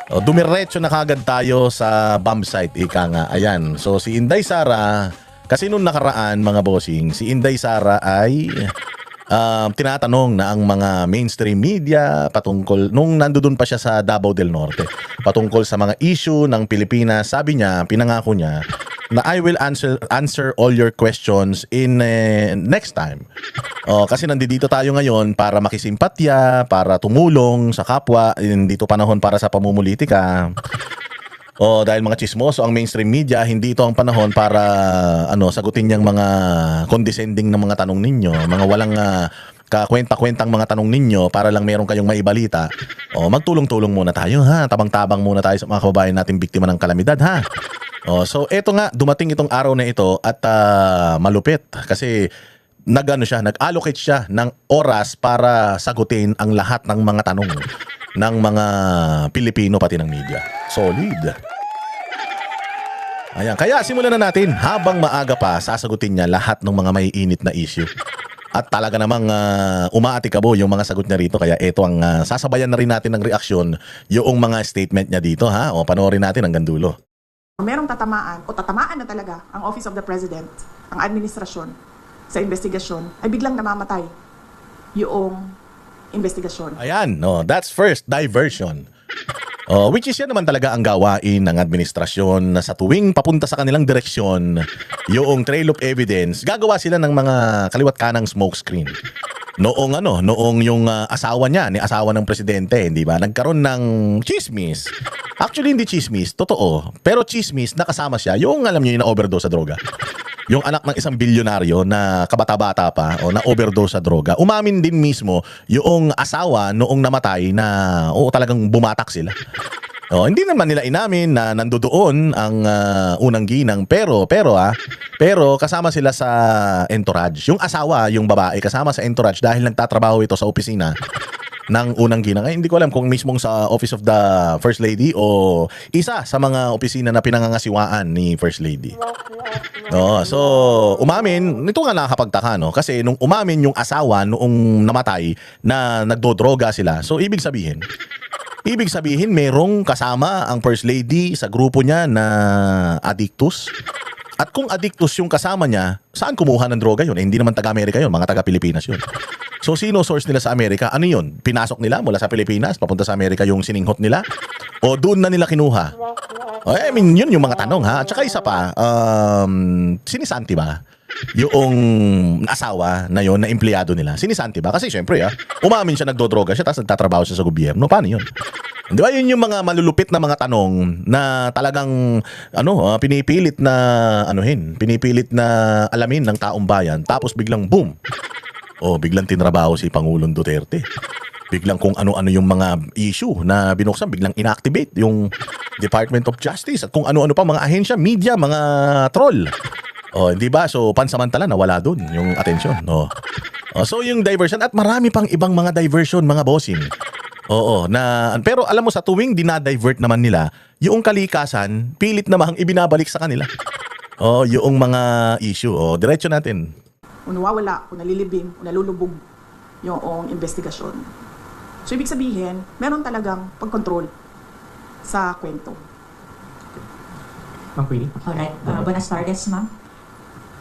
Dumiretso na kagad tayo sa bomb site, ika nga. Ayan. So si Inday Sara, kasi nung nakaraan mga bossing, si Inday Sara ay tinatanong na ang mga mainstream media patungkol, nung nandoon pa siya sa Davao del Norte, patungkol sa mga issue ng Pilipinas. Sabi niya, pinangako niya, na I will answer all your questions in next time. Kasi nandito tayo ngayon para makisimpatya, para tumulong sa kapwa, hindi to panahon para sa pamumulitika. Dahil mga chismoso ang mainstream media, hindi ito ang panahon para sagutin niyang mga condescending na mga tanong ninyo, mga walang kakwenta-kwentang mga tanong ninyo para lang meron kayong maibalita. Magtulong-tulong muna tayo ha, tabang-tabang muna tayo sa mga kababayan nating biktima ng kalamidad ha. So eto nga, dumating itong araw na ito at malupit kasi nag-allocate siya ng oras para sagutin ang lahat ng mga tanong ng mga Pilipino pati ng media. Solid. Ayan, kaya simulan na natin. Habang maaga pa, sasagutin niya lahat ng mga may init na issue. At talaga namang umaatikabo yung mga sagot niya rito. Kaya ito ang sasabayan na rin natin ng reaksyon yung mga statement niya dito ha. Panoorin natin hanggang dulo. Merong tatamaan o tatamaan na talaga ang Office of the President, ang administrasyon sa investigasyon, ay biglang namamatay yung investigasyon. Ayan, that's first, diversion. Which is yan naman talaga ang gawain ng administrasyon na sa tuwing papunta sa kanilang direksyon, yung trail of evidence, gagawa sila ng mga kaliwat kanang smokescreen. Noong yung asawa niya, ni asawa ng presidente, hindi ba? Nagkaroon ng chismis. Actually, hindi chismis, totoo. Pero chismis, nakasama siya, yung alam niyo yung na-overdose sa droga. Yung anak ng isang bilyonaryo na kabata-bata pa o na overdose sa droga. Umamin din mismo yung asawa noong namatay na talagang bumatak sila. Hindi naman nila inamin na nandoon ang unang ginang pero kasama sila sa entourage. Yung asawa, yung babae kasama sa entourage dahil nagtatrabaho ito sa opisina ng unang ginang. Hindi ko alam kung mismong sa Office of the First Lady o isa sa mga opisina na pinangangasiwaan ni First Lady. So umamin, ito nga nakakapagtaka kasi nung umamin yung asawa noong namatay na nagdodroga sila. So ibig sabihin merong kasama ang First Lady sa grupo niya na addictus. At kung addictus yung kasama niya, saan kumuha ng droga yun? Hindi naman taga-Amerika yun, mga taga-Pilipinas yun. So sino source nila sa Amerika? Ano yun? Pinasok nila mula sa Pilipinas, papunta sa Amerika yung sininghot nila? O doon na nila kinuha? Yun yung mga tanong ha. At saka isa pa, sinisanti ba? Yung asawa na yon na empleyado nila. Sinisanti ba? Kasi syempre umamin siya, nagdodroga siya, tapos nagtatrabaho siya sa gobyerno. Paano yun? Di ba yun yung mga malulupit na mga tanong na talagang pinipilit na alamin ng taong bayan, tapos biglang boom. Biglang tinrabaho si Pangulong Duterte. Biglang kung ano-ano yung mga issue na binuksan, biglang inactivate yung Department of Justice at kung ano-ano pa mga ahensya, media, mga troll. Hindi ba? So pansamantala nawala doon yung atensyon. So yung diversion at marami pang ibang mga diversion mga bossing. Pero alam mo sa tuwing dinadivert naman nila, yung kalikasan pilit namang ibinabalik sa kanila. Yung mga issue. Diretso natin. Kung nawawala, kung nalilibing, kung nalulubog yung investigasyon. So ibig sabihin, meron talagang pagkontrol sa kwento. Ma'am Queenie? Alright. Buenas tardes, ma'am.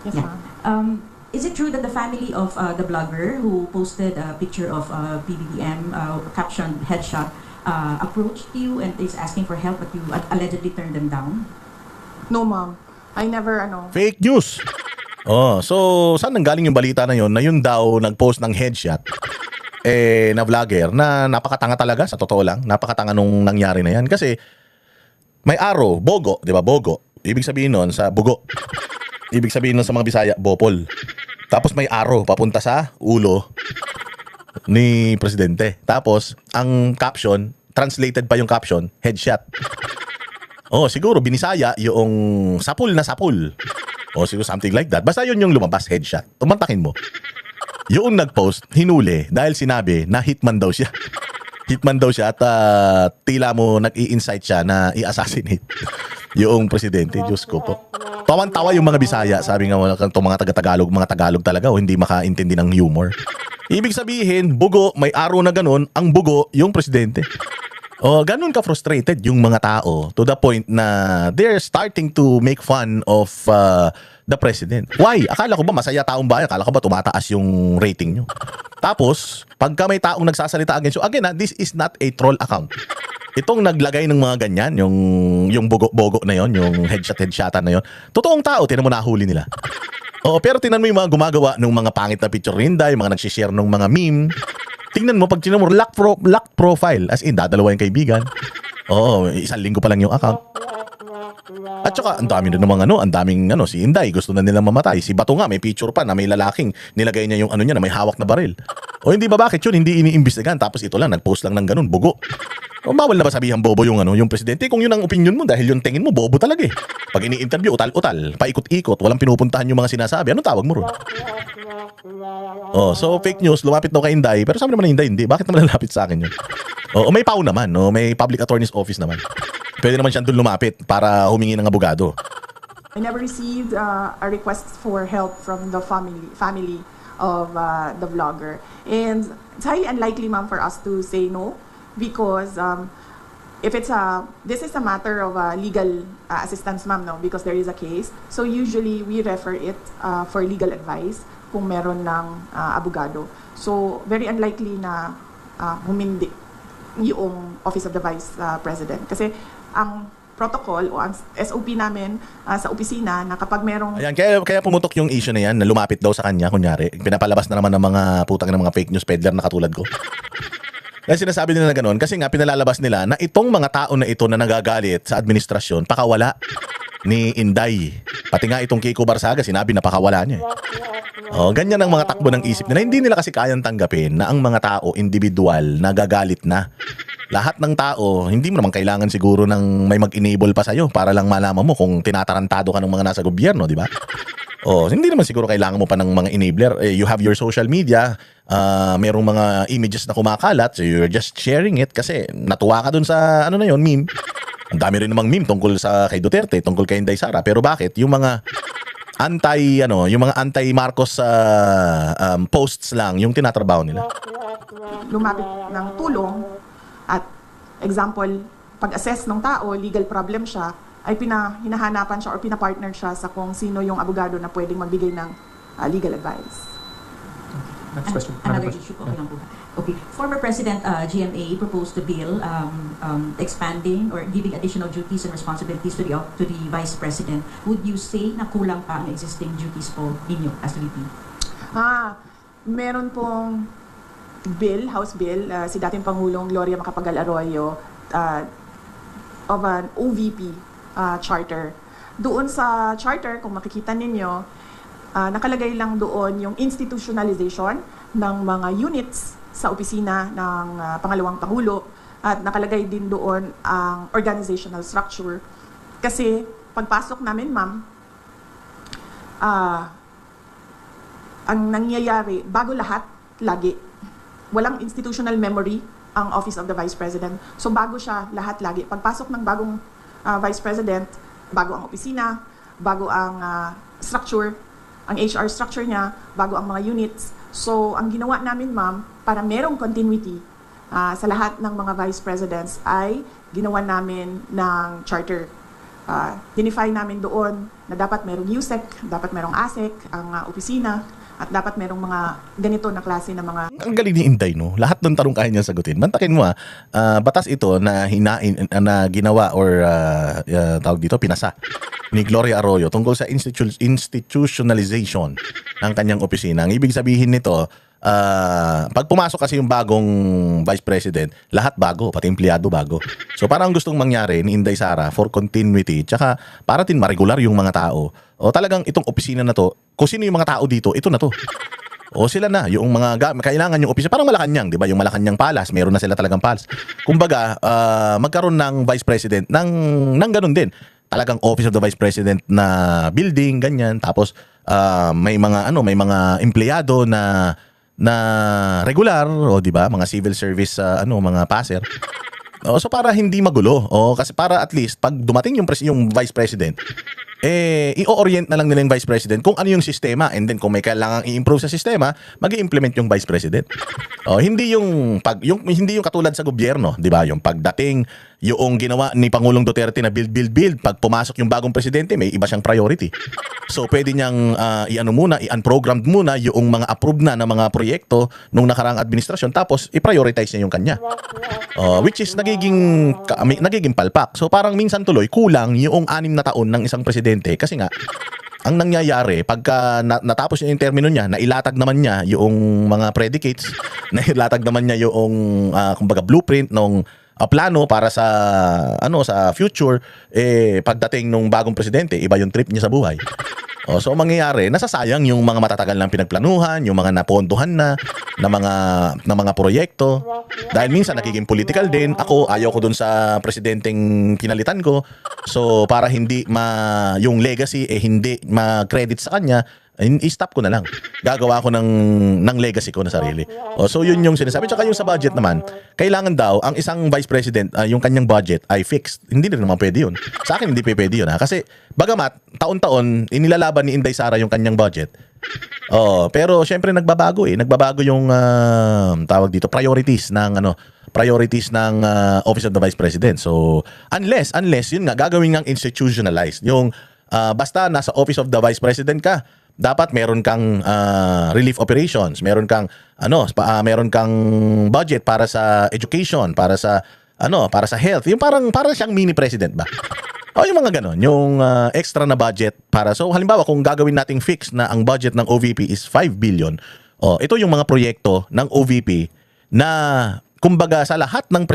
Yes, Yeah. ma'am. Is it true that the family of the blogger who posted a picture of PBBM captioned headshot approached you and is asking for help but you allegedly turned them down? No, ma'am. I never, Fake news. So saan nanggaling yung balita na yun daw nag-post ng headshot na vlogger na napakatanga talaga, sa totoo lang. Napakatanga nung nangyari na yan kasi may arrow, bogo, 'di ba? Bogo. Ibig sabihin nun sa bugo. Ibig sabihin nun sa mga Bisaya, bopol. Tapos may arrow papunta sa ulo ni presidente. Tapos ang caption, translated pa yung caption, headshot. Siguro binisaya yung sapul na sapul. Siguro something like that. Basta yun yung lumabas, headshot. Tumantakin mo. Yung nag-post, hinuli dahil sinabi na hitman daw siya. Hitman daw siya at tila mo nag-i-incite siya na i-assassinate yung presidente. Diyos ko po. Tawan-tawa yung mga Bisaya. Sabi nga itong mga taga-Tagalog talaga hindi makaintindi ng humor. Ibig sabihin, bugo, may araw na ganun, ang bugo yung presidente. Ganun ka frustrated yung mga tao to the point na they're starting to make fun of the president. Why? Akala ko ba masaya taong bayan? Akala ko ba tumataas yung rating nyo? Tapos, pagka may taong nagsasalita against you, again, this is not a troll account. Itong naglagay ng mga ganyan, yung bogo-bogo na yon, yung headshot-headshota na yon, totoong tao, tinan mo nahuli nila. Pero tinan mo yung mga gumagawa ng mga pangit na picture rinda, yung mga nagsishare ng mga meme. Tingnan mo, pag tinan mo, lock profile. As in, dadalawa yung kaibigan. Isang linggo pa lang yung account. At saka, ang dami na namang ang daming si Inday, gusto na nilang mamatay. Si Bato nga, may picture pa na may lalaking nilagay niya yung niya na may hawak na baril. Hindi ba bakit yun? Hindi iniimbestigahan. Tapos ito lang, nag-post lang ng ganun, bugo. Bawal na ba sabihan bobo yung yung presidente? Kung yun ang opinion mo, dahil yung tingin mo, bobo talaga eh. Pag ini-interview, utal-utal, paikot-ikot, walang pinupuntahan yung mga sinasabi. Anong tawag mo ron? So fake news, lumapit daw kay Inday. Pero sabi naman ng Inday, hindi. Bakit naman lalapit sa akin yun? May PAO naman, may Public Attorney's Office naman. Pwede naman siyang doon lumapit para humingi ng abogado. I never received a request for help from the family of the vlogger. And it's highly unlikely, ma'am, for us to say no because if this is a matter of legal assistance, ma'am, no, because there is a case. So usually we refer it for legal advice kung meron ng abogado. So very unlikely na humindi yung Office of the Vice President. Kasi ang protocol o ang SOP namin sa opisina na kapag merong... Ayan, kaya pumutok yung issue na yan na lumapit daw sa kanya, kunyari. Pinapalabas na naman ng mga putang ng mga fake news peddler na katulad ko. Kaya sinasabi nila na gano'n kasi nga pinalalabas nila na itong mga tao na ito na nagagalit sa administrasyon, pakawala ni Inday. Pati nga itong Kiko Barsaga, sinabi na pakawala niya. Ganyan ang mga takbo ng isip nila. Hindi nila kasi kayang tanggapin na ang mga tao, individual, nagagalit na. Lahat ng tao, hindi mo naman kailangan siguro ng may mag-enable pa sa'yo para lang malaman mo kung tinatarantado ka ng mga nasa gobyerno, di ba? Hindi naman siguro kailangan mo pa ng mga enabler. You have your social media, merong mga images na kumakalat, so you're just sharing it kasi natuwa ka dun sa, meme. Ang dami rin namang meme tungkol sa kay Duterte, tungkol kay Inday Sara. Pero bakit? Yung mga anti-Marcos posts lang yung tinatrabaho nila. Lumapit ng tulong at example, pag-assess ng tao, legal problem siya, ay hinahanapan siya or pinapartner siya sa kung sino yung abogado na pwedeng magbigay ng legal advice. Next question. Another issue po lang po. Okay. Former President GMA proposed a bill expanding or giving additional duties and responsibilities to the Vice President. Would you say na kulang pa ang existing duties po ninyo as VP? Meron pong bill, House Bill, si dating Pangulong Gloria Macapagal Arroyo of an OVP charter. Doon sa charter, kung makikita ninyo, nakalagay lang doon yung institutionalization ng mga units sa opisina ng Pangalawang Pangulo at nakalagay din doon ang organizational structure. Kasi pagpasok namin, ma'am, ang nangyayari, bago lahat, lagi, walang institutional memory ang Office of the Vice President. So bago siya lahat lagi. Pagpasok ng bagong Vice President, bago ang opisina, bago ang structure, ang HR structure niya, bago ang mga units. So ang ginawa namin, ma'am, para merong continuity sa lahat ng mga Vice Presidents ay ginawa namin ng charter. Dinify namin doon na dapat merong USEC, dapat merong ASEC, ang opisina, at dapat merong mga ganito na klase na mga... Ang galing ni Inday, no? Lahat ng tanong kaya niya sagutin. Mantakin mo batas ito na ginawa or tawag dito, pinasa ni Gloria Arroyo tungkol sa institutionalization ng kanyang opisina. Ang ibig sabihin nito, pag pumasok kasi yung bagong Vice President, lahat bago, pati empleyado bago. So parang gustong mangyari ni Inday Sara for continuity, tsaka para din ma-regular yung mga tao. Talagang itong opisina na to, kung sino yung mga tao dito, ito na to. Sila na, yung mga kailangan yung opisina, parang Malacanang, di ba? Yung Malacanang Palace, meron na sila talagang palace. Kumbaga, magkaroon ng Vice President ng ganun din. Talagang Office of the Vice President na building, ganyan. Tapos may mga empleyado na regular, di ba? Mga civil service mga passer. So para hindi magulo. Kasi para at least pag dumating yung Vice President, i-orient na lang nila yung Vice President kung ano yung sistema, and then kung may kailangang i-improve sa sistema, mag-i-implement yung Vice President. Hindi yung hindi yung katulad sa gobyerno, 'di ba? Yung pagdating yung ginawa ni Pangulong Duterte na build, pag pumasok yung bagong presidente, may iba siyang priority. So pwede niyang i-unprogrammed muna yung mga approved na mga proyekto nung nakaraang administrasyon, tapos i-prioritize niya yung kanya. Which is nagiging palpak. So parang minsan tuloy kulang yung 6 na taon ng isang presidente, kasi nga ang nangyayari pagka natapos niya yung termino niya, nailatag naman niya yung mga predicates, nailatag naman niya yung kumbaga blueprint ng plano para sa sa future, pagdating nung bagong presidente, iba yung trip niya sa buhay. So mangyayari, nasasayang yung mga matatagal ng pinagplanuhan, yung mga napondohan na mga proyekto. Dahil minsan nagiging political din. Ako, ayaw ko dun sa presidenteng pinalitan ko. So para hindi yung legacy hindi ma-credit sa kanya, i-stop ko na lang. Gagawa ko ng legacy ko na sarili. So yun yung sinasabi. Tsaka yung sa budget naman, kailangan daw ang isang vice president, yung kanyang budget ay fixed. Hindi rin naman pwede yun. Sa akin hindi pwede yun. Kasi bagamat taon-taon inilalaban ni Inday Sara yung kanyang budget. Pero syempre nagbabago Nagbabago yung tawag dito, priorities ng Office of the Vice President. So unless yun nga gagawin ng institutionalized. Yung basta nasa Office of the Vice President ka, dapat meron kang relief operations, meron kang budget para sa education, para sa health. Yung parang siyang mini president ba? Yung mga ganon, yung extra na budget para, so halimbawa kung gagawin nating fix na ang budget ng OVP is 5 billion. Ito yung mga proyekto ng OVP na kumbaga sa lahat ng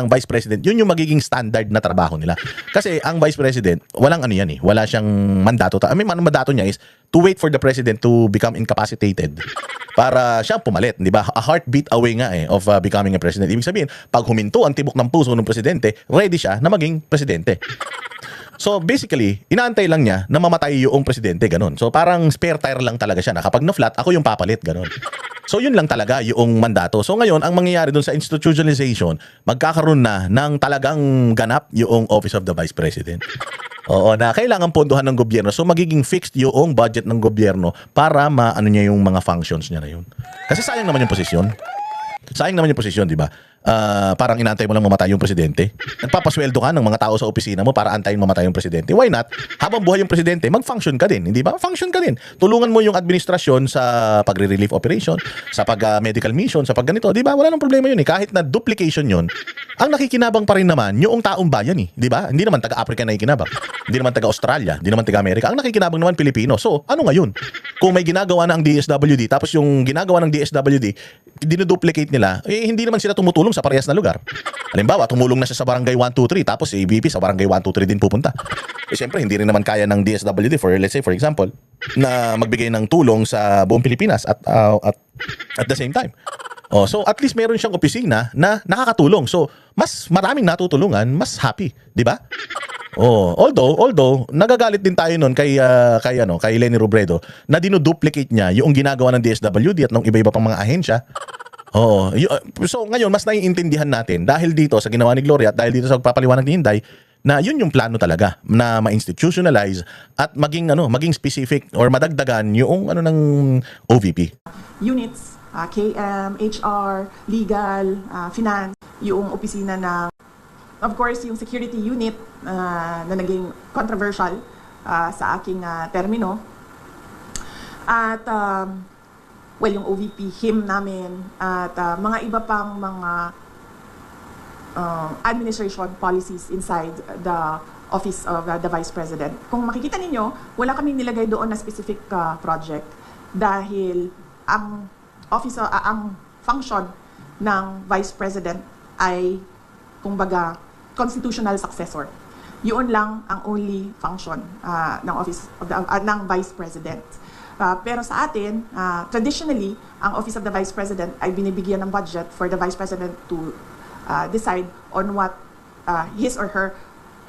vice president, yun yung magiging standard na trabaho nila. Kasi ang vice president, walang wala siyang mandato. Mandato niya is to wait for the president to become incapacitated para siya pumalit, di ba? A heartbeat away nga of becoming a president. Ibig sabihin, pag huminto ang tibok ng puso ng presidente, ready siya na maging presidente. So basically, inaantay lang niya na mamatay yung presidente, ganun. So parang spare tire lang talaga siya na kapag na-flat, ako yung papalit, ganun. So yun lang talaga yung mandato. So ngayon, ang mangyayari dun sa institutionalization, magkakaroon na ng talagang ganap yung Office of the Vice President. Na kailangan pondohan ng gobyerno. So magiging fixed yung budget ng gobyerno para niya yung mga functions niya na yun. Kasi sayang naman yung posisyon. Di ba? Parang inantay mo lang mamatay yung presidente. Nagpapasweldo ka ng mga tao sa opisina mo para antayin mamatay yung presidente. Why not? Habang buhay yung presidente, mag-function ka din, hindi ba? Function ka din. Tulungan mo yung administrasyon sa pagre-relief operation, sa pag-medical mission, sa pagganito, di ba? Wala nang problema yun. Kahit na duplication yun, ang nakikinabang pa rin naman yung taong bayan, di ba? Hindi naman taga-Africa na ikinabang. Hindi naman taga-Australia, hindi naman taga-Amerika. Ang nakikinabang naman Pilipino. So, ano ngayon? Kung may ginagawa na ang DSWD, tapos yung ginagawa ng DSWD, dinuduplicate nila, hindi naman sila tumutulong sa parehas na lugar. Halimbawa, tumulong na siya sa barangay 123, tapos si ABP sa barangay 123 din pupunta. Siyempre, hindi rin naman kaya ng DSWD, let's say, for example, na magbigay ng tulong sa buong Pilipinas at the same time. So, at least meron siyang opisina na nakakatulong. So, mas maraming natutulungan, mas happy. Di ba? Although nagagalit din tayo noon kay Leni Robredo na dinuduplicate niya yung ginagawa ng DSWD at ng iba-iba pang mga ahensya. So ngayon mas naiintindihan natin dahil dito sa ginawa ni Gloria at dahil dito sa pagpapaliwanag ni Inday na yun yung plano talaga na ma-institutionalize at maging specific or madagdagan yung ng OVP. Units, KM, HR, legal, finance, yung opisina ng, of course, yung security unit na naging controversial sa aking termino. At yung OVP, HIM namin, at mga iba pang mga administration policies inside the Office of the Vice President. Kung makikita ninyo, wala kaming nilagay doon na specific project dahil ang ang function ng Vice President ay, kumbaga, constitutional successor. Yun lang ang only function ng Office of ng Vice President. Pero sa atin, traditionally, ang Office of the Vice President ay binibigyan ng budget for the Vice President to decide on what his or her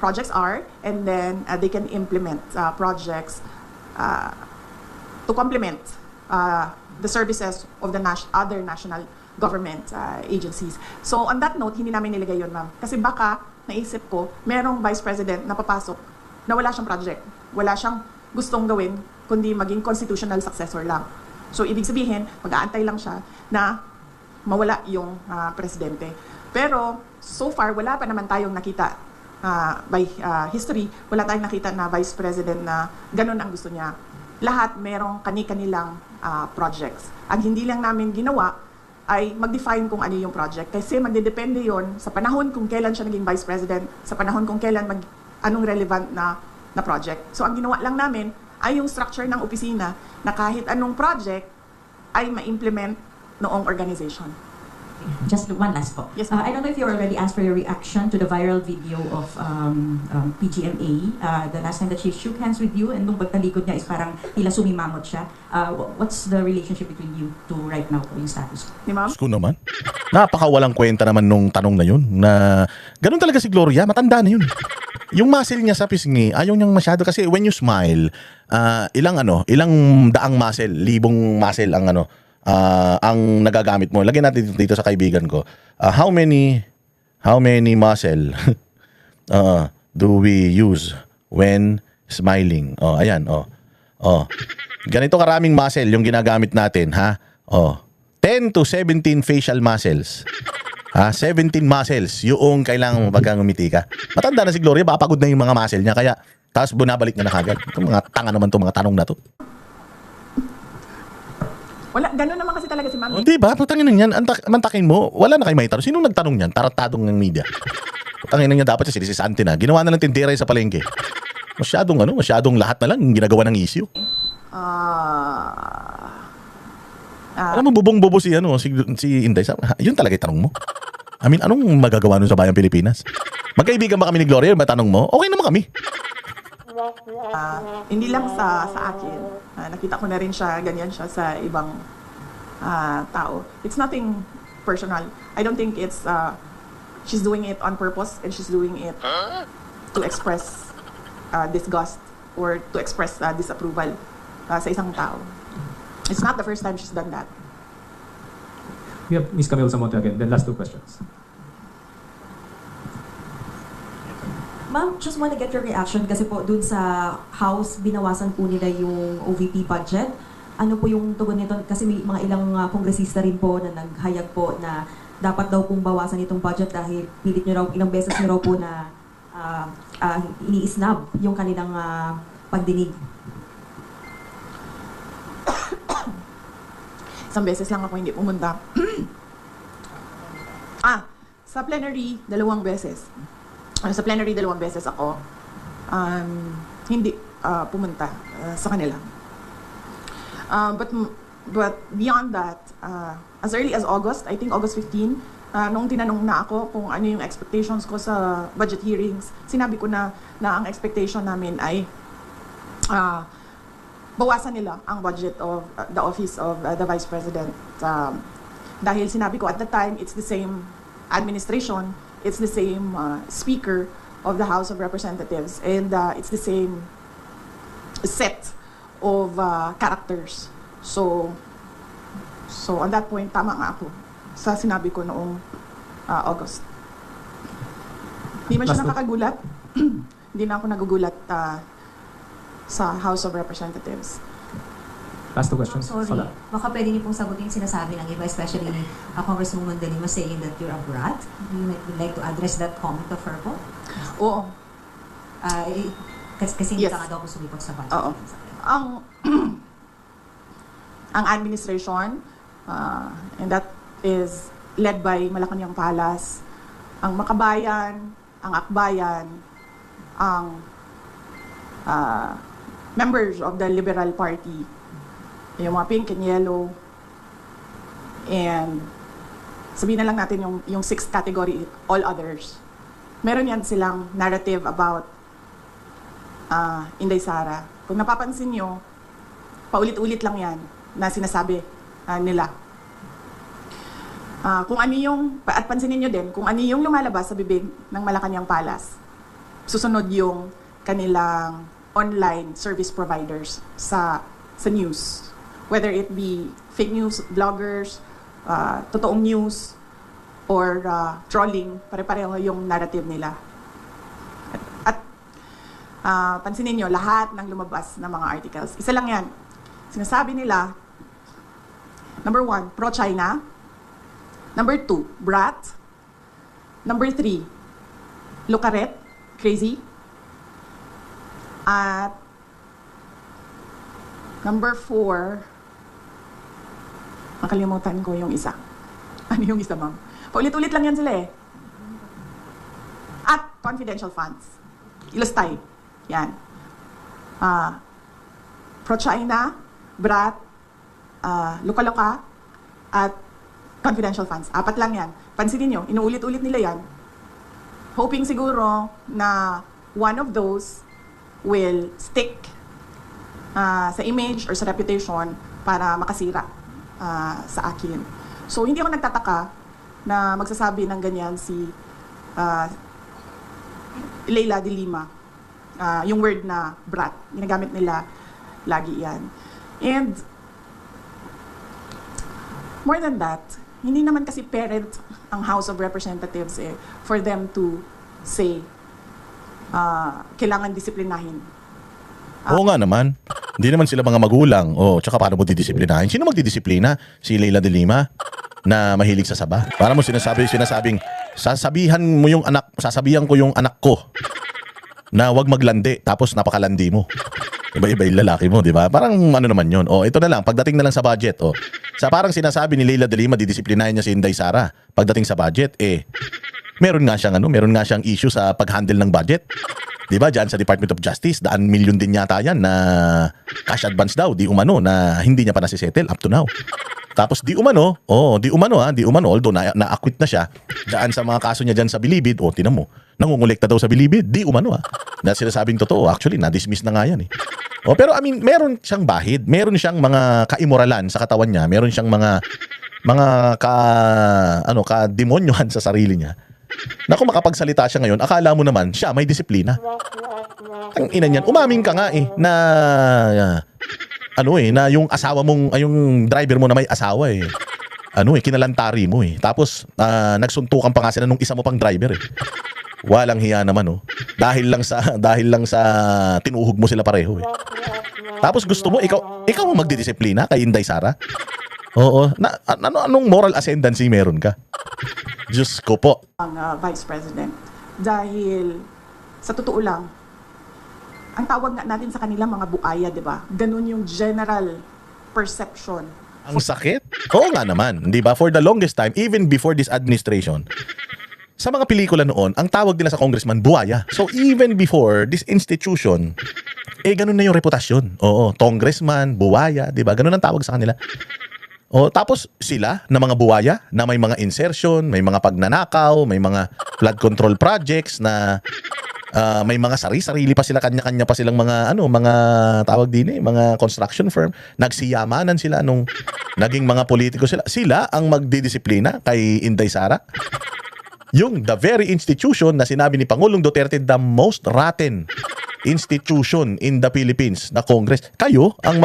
projects are, and then they can implement projects to complement the services of the other national government agencies. So on that note, hindi namin nilagay yun, ma'am. Kasi baka, naisip ko, merong Vice President na papasok na wala siyang project. wala siyang gustong gawin, kundi maging constitutional successor lang. So, ibig sabihin, mag-aantay lang siya na mawala yung presidente. Pero, so far, wala pa naman tayong nakita by history, wala tayong nakita na vice president na ganun ang gusto niya. Lahat merong kani-kanilang projects. Ang hindi lang namin ginawa ay mag-define kung ano yung project. Kasi magdedepende yon sa panahon kung kailan siya naging vice president, sa panahon kung kailan anong relevant na project. So ang ginawa lang namin ay yung structure ng opisina na kahit anong project ay ma-implement noong organization. Just one last po. Yes, I don't know if you already asked for your reaction to the viral video of PGMA. The last time that she shook hands with you and nung pagtalikod niya is parang tila sumimangot siya. What's the relationship between you two right now po yung status? Di ma'am? Ko naman. Napakawalang kwenta naman nung tanong na yun na ganun talaga si Gloria, matanda na yun. Yung muscle niya sa pisngi, ayaw niyang masyado kasi when you smile, ilang daang muscle, libong muscle ang nagagamit mo. Lagyan natin dito sa kaibigan ko. How many muscle do we use when smiling? Ayan, ganito karaming muscle yung ginagamit natin, ha? 10 to 17 facial muscles. 17 muscles yung kailangan pagka ngumiti ka. Matanda na si Gloria, baka pagod na yung mga muscle niya, kaya tapos bunabalik na kagad. Itong mga tanga naman itong mga tanong na to. Wala, ganun naman kasi talaga si ma'am. Diba? Putangin na yan. Mantakin mo. Wala na kayo may tanong. Sinong nagtanong yan? Taratadong ng media. Putangin na yan dapat siya. Si Santi na. Ginawa na lang tindera sa palengke. Masyadong lahat na lang yung ginagawa ng issue. Alam mo, bubong-bobo si Inday. Yun talaga yung tanong mo. I mean, anong magagawa nun sa bayang Pilipinas? Magkaibigan ba kami ni Gloria? Yung tanong mo? Okay naman kami. Hindi lang sa akin. Nakita ko na rin siya, ganyan siya sa ibang tao. It's nothing personal. I don't think it's, she's doing it on purpose and she's doing it to express disgust or to express disapproval sa isang tao. It's not the first time she's done that. We have Ms. Camille Samonte again. Then last two questions. Ma'am, just want to get your reaction kasi po dun sa House, binawasan po nila yung OVP budget. Ano po yung tugon nito? Kasi may mga ilang kongresista rin po na naghayag po na dapat daw pong bawasan itong budget dahil pilit nyo raw, ilang beses nyo raw po na ini-snub yung kanilang pagdinig. Isang beses lang ako hindi pumunta. Sa plenary, 2 beses. Sa plenary, 2 beses ako hindi pumunta sa kanila. But beyond that, as early as August, I think August 15, nung tinanong na ako kung ano yung expectations ko sa budget hearings, sinabi ko na ang expectation namin ay bawasan nila ang budget of the office of the Vice President. Dahil sinabi ko at the time, it's the same administration, it's the same Speaker of the House of Representatives, and it's the same set of characters. So on that point, tama nga ako sa sinabi ko noong August. Hindi man siya Last nakakagulat. Hindi na ako nagugulat sa House of Representatives. Last two questions. Sorry, Sala. baka pwede niyo pong sagutin yung sinasabi ng iba, especially Congresswoman De Lima saying that you're a brat. You would like to address that comment of her po? Oo. Kasi hindi Yes. ka nga daw po sumipot sa budget. Oo. Ang administration, and that is led by Malacanang Palace, ang Makabayan, ang Akbayan, ang members of the Liberal Party, yung mga pink and yellow, and sabihin na lang natin yung 6th category, all others. Meron yan silang narrative about Inday Sara. Kung napapansin nyo, paulit-ulit lang yan na sinasabi nila. Kung ano yung, at pansinin nyo din, kung ano yung lumalabas sa bibig ng Malacanang Palace, susunod yung kanilang online service providers sa news. Whether it be fake news, bloggers, totoong news, or trolling, pare-pareho yung narrative nila. At pansinin nyo, lahat ng lumabas na mga articles. Isa lang yan. Sinasabi nila, number 1, pro-China. Number 2, brat. Number 3, lukaret, crazy. At number 4, nakalimutan ko yung isa. Ano yung isa, ma'am? Paulit-ulit lang yan sila eh. At confidential funds. Ilustay. Yan. Pro-China, brat, luka-luka, at confidential funds. 4 lang yan. Pansinin nyo, inuulit-ulit nila yan. Hoping siguro na one of those will stick sa image or sa reputation para makasira sa akin. So, hindi ako nagtataka na magsasabi ng ganyan si Leila de Lima. Yung word na brat. Ginagamit nila lagi yan. And more than that, hindi naman kasi parent ang House of Representatives for them to say kailangan disiplinahin. Oo nga naman. Hindi naman sila mga magulang. Tsaka paano mo didisiplinahin? Sino magdidisiplina? Si Leila de Lima na mahilig sa saba? Para mo sinasabing, sasabihan ko yung anak ko na wag maglandi tapos napakalandi mo. Iba-iba yung lalaki mo, di ba? Parang ano naman yun. Ito na lang, pagdating na lang sa budget. Sa parang sinasabi ni Leila de Lima, didisiplinahin niya si Inday Sara. Pagdating sa budget, meron nga siyang issue sa pag-handle ng budget. Di ba? Diyan sa Department of Justice, 100 million din yata yan na cash advance daw, di umano, na hindi niya pa nasisettle up to now. Tapos di umano, although na-acquit na siya, daan sa mga kaso niya dyan sa Bilibid, tinan mo, nangungulekta daw sa Bilibid, di umano Dahil sinasabing totoo, actually, na-dismiss na nga yan pero I mean, meron siyang bahid, meron siyang mga kaimoralan sa katawan niya, meron siyang mga ka-demonyohan sa sarili niya. Na kung makapagsalita siya ngayon, akala mo naman siya may disiplina. Ang ina niyan, umamin ka nga na na yung asawa mong, yung driver mo na may asawa kinalantari mo Tapos nagsuntukan pa nga sila nung isa mo pang driver Walang hiya naman Dahil lang sa tinuhog mo sila pareho Tapos gusto mo ikaw ang magdidisiplina kay Inday Sara? Oo. Anong moral ascendancy meron ka? Diyos ko po. Ang Vice President. Dahil, sa totoo lang, ang tawag nga natin sa kanila mga buaya, di ba? Ganun yung general perception. Ang sakit? Oo nga naman. Di ba? For the longest time, even before this administration, sa mga pelikula noon, ang tawag nila sa congressman, buaya. So even before this institution, ganun na yung reputasyon. Oo, congressman, buaya, di ba? Ganun ang tawag sa kanila. Tapos sila na mga buwaya na may mga insertion, may mga pagnanakaw, may mga flood control projects na may mga sarili pa sila, kanya-kanya pa silang mga mga tawag din mga construction firm. Nagsiyamanan sila nung naging mga politiko sila. Sila ang magdidisiplina kay Inday Sara. Yung the very institution na sinabi ni Pangulong Duterte, the most rotten institution in the Philippines na Congress. Kayo ang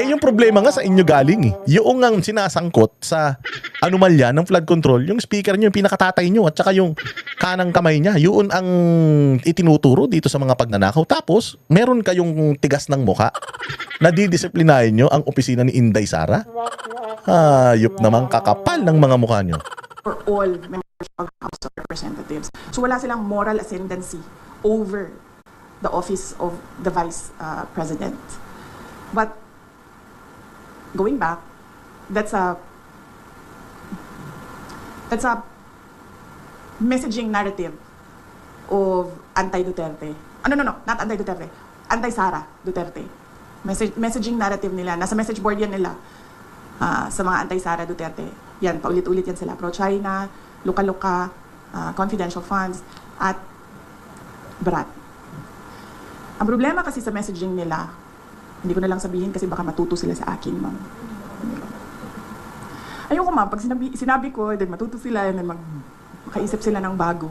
yung problema nga sa inyo galing Yung ang sinasangkot sa anomalya ng flood control, yung speaker nyo, yung pinakatatay nyo, at saka yung kanang kamay niya, yun ang itinuturo dito sa mga pagnanakaw. Tapos, meron kayong tigas ng muka na didisiplinahin nyo ang opisina ni Inday Sara. Hayop naman, kakapal ng mga mukha nyo. For all members of House of Representatives. So wala silang moral ascendancy over the office of the Vice President. But going back, that's a messaging narrative of anti-Duterte. No, not anti-Duterte. Anti-Sara Duterte. Messaging narrative nila. Nasa message board yan nila sa mga anti-Sara Duterte. Yan, paulit-ulit yan sila. Pro-China, luka-luka, confidential funds, at brat. Ang problema kasi sa messaging nila, hindi ko na lang sabihin kasi baka matuto sila sa akin, ma'am. Ayoko, ma'am. Pag sinabi ko, then matuto sila, and then makaisip sila ng bago.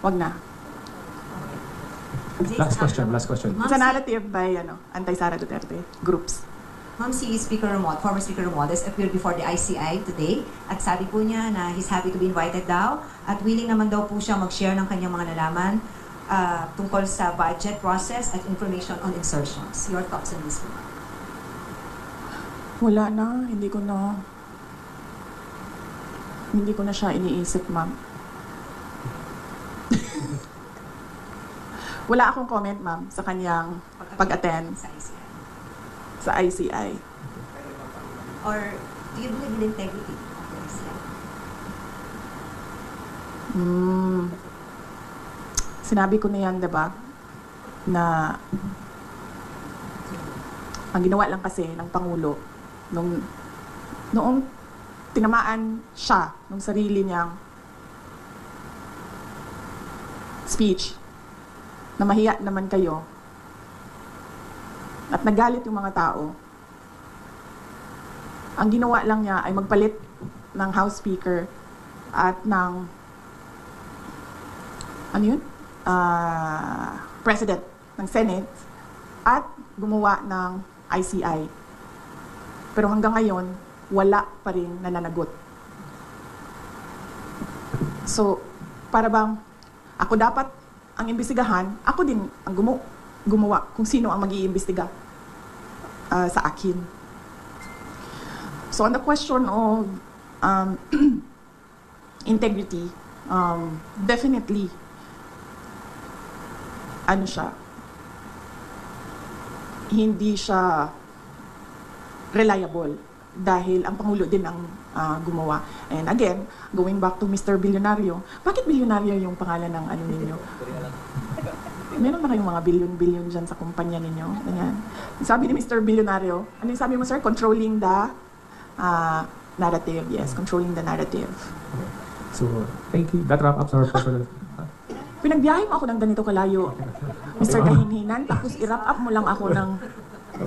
Wag na. Last question. It's a narrative by anti-Sara Duterte groups. Ma'am, si former Speaker Romualdez appeared before the ICI today at sabi po niya na he's happy to be invited daw at willing naman daw po siya mag-share ng kanyang mga nalaman tungkol sa budget process at information on insertions. Your thoughts on this? Wala na, hindi ko na siya iniisip, ma'am. Wala akong comment, ma'am, sa kanyang pag-attend Sa ICI. sa ICI. Or do you believe in integrity of the ICI? Sinabi ko na yan, diba? Na ang ginawa lang kasi ng Pangulo noong tinamaan siya nung sarili niyang speech na mahiya naman kayo at nagalit yung mga tao. Ang ginawa lang niya ay magpalit ng House Speaker at ng President ng Senate at gumawa ng ICI. Pero hanggang ngayon, wala pa rin nananagot. So, para bang ako dapat ang imbestigahan, ako din ang gumawa kung sino ang mag-iimbestiga sa akin. So, on the question of integrity, definitely, hindi siya reliable dahil ang Pangulo din ang gumawa. And again, going back to Mr. Bilyonaryo, bakit bilyonaryo yung pangalan ng ano ninyo? Meron ba kayong mga bilyon-bilyon dyan sa kumpanya ninyo? Ganyan. Sabi ni Mr. Bilyonaryo, ano yung sabi mo, sir? Controlling the narrative. Yes, controlling the narrative. So, thank you. That wrap up our personal. Pinagbiyahe mo ako ng ganito kalayo, Mr. Kahinhinan, tapos i-wrap up mo lang ako ng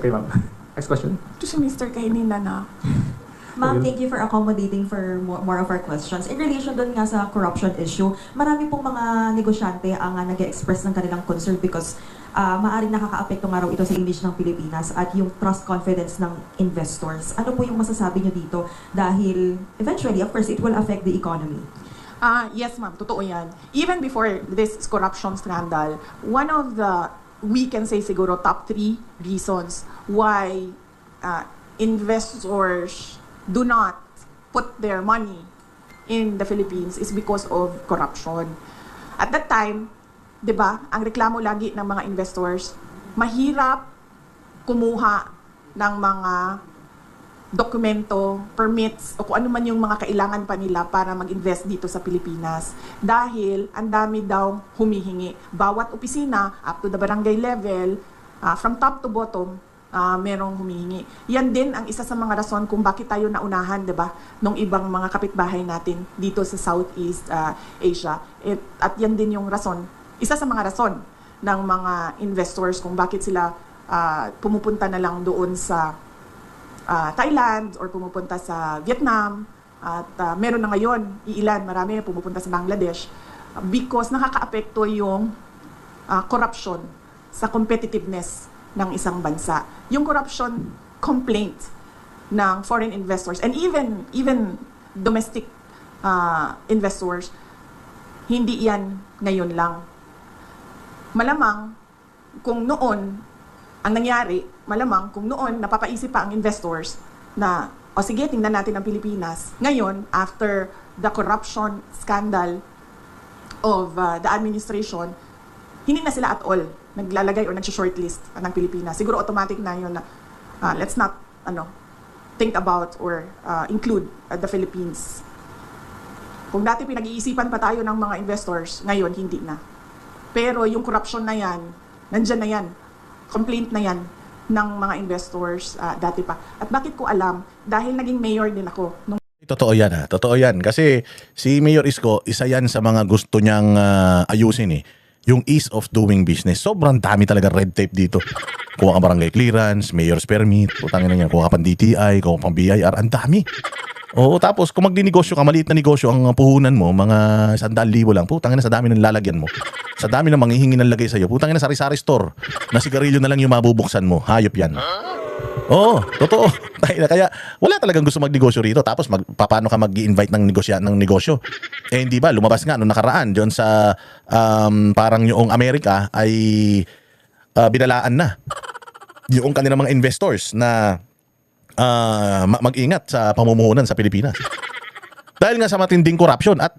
Okay, ma'am. Next question. ito si Mr. Kahinhinan na Ma'am, thank you for accommodating for more of our questions. In relation doon nga sa corruption issue, marami pong mga negosyante ang nag-express ng kanilang concern because maaaring nakaka-apekto nga raw ito sa image ng Pilipinas at yung trust confidence ng investors. Ano po yung masasabi nyo dito? Dahil eventually, of course, it will affect the economy. Yes, ma'am. Totoo yan. Even before this corruption scandal, one of the, we can say siguro, top 3 reasons why investors do not put their money in the Philippines is because of corruption. At that time, di ba, ang reklamo lagi ng mga investors, mahirap kumuha ng mga dokumento, permits, o kung ano man yung mga kailangan pa nila para mag-invest dito sa Pilipinas. Dahil ang dami daw humihingi. Bawat opisina, up to the barangay level, from top to bottom, merong humihingi. Yan din ang isa sa mga rason kung bakit tayo naunahan, 'di ba, nung ibang mga kapitbahay natin dito sa Southeast Asia. At yan din yung rason, isa sa mga rason ng mga investors kung bakit sila pumupunta na lang doon sa Thailand or pumupunta sa Vietnam at meron na ngayon, marami pumupunta sa Bangladesh because nakakaapekto yung corruption sa competitiveness ng isang bansa. Yung corruption complaint ng foreign investors and even domestic investors, hindi yan ngayon lang. Malamang kung noon ang nangyari, kung noon napapaisip pa ang investors na o sige, tingnan natin ang Pilipinas. Ngayon, after the corruption scandal of the administration, hindi na sila at all naglalagay or nag-shortlist ng Pilipinas. Siguro automatic na yun na let's not think about or include the Philippines. Kung dati pinag-iisipan pa tayo ng mga investors, ngayon hindi na. Pero yung corruption na yan, nandyan na yan. Complaint na yan ng mga investors dati pa. At bakit ko alam? Dahil naging mayor din ako nung Totoo yan ha. Totoo yan. Kasi si Mayor Isko, isa yan sa mga gusto niyang ayusin eh. Yung ease of doing business. Sobrang dami talaga red tape dito. Kuha ka barangay clearance, mayor's permit, putangin na yan, kuha ka pang DTI, kuha ka pang BIR, ang dami. Oo, tapos kung magdinegosyo ka, maliit na negosyo, ang puhunan mo, mga 100,000 lang, putangin na sa dami ng lalagyan mo. Sa dami ng manghihingi ng lagay sa'yo, putangin na sari-sari store, na sigarilyo na lang yung mabubuksan mo. Hayop yan. Oo, totoo. Kaya wala talagang gusto magnegosyo rito. Tapos paano ka mag-i-invite ng negosyo? Eh hindi ba, lumabas nga nung nakaraan doon sa parang yung Amerika ay binalaan na yung kanilang mga investors na mag-ingat sa pamumuhunan sa Pilipinas. Dahil nga sa matinding corruption at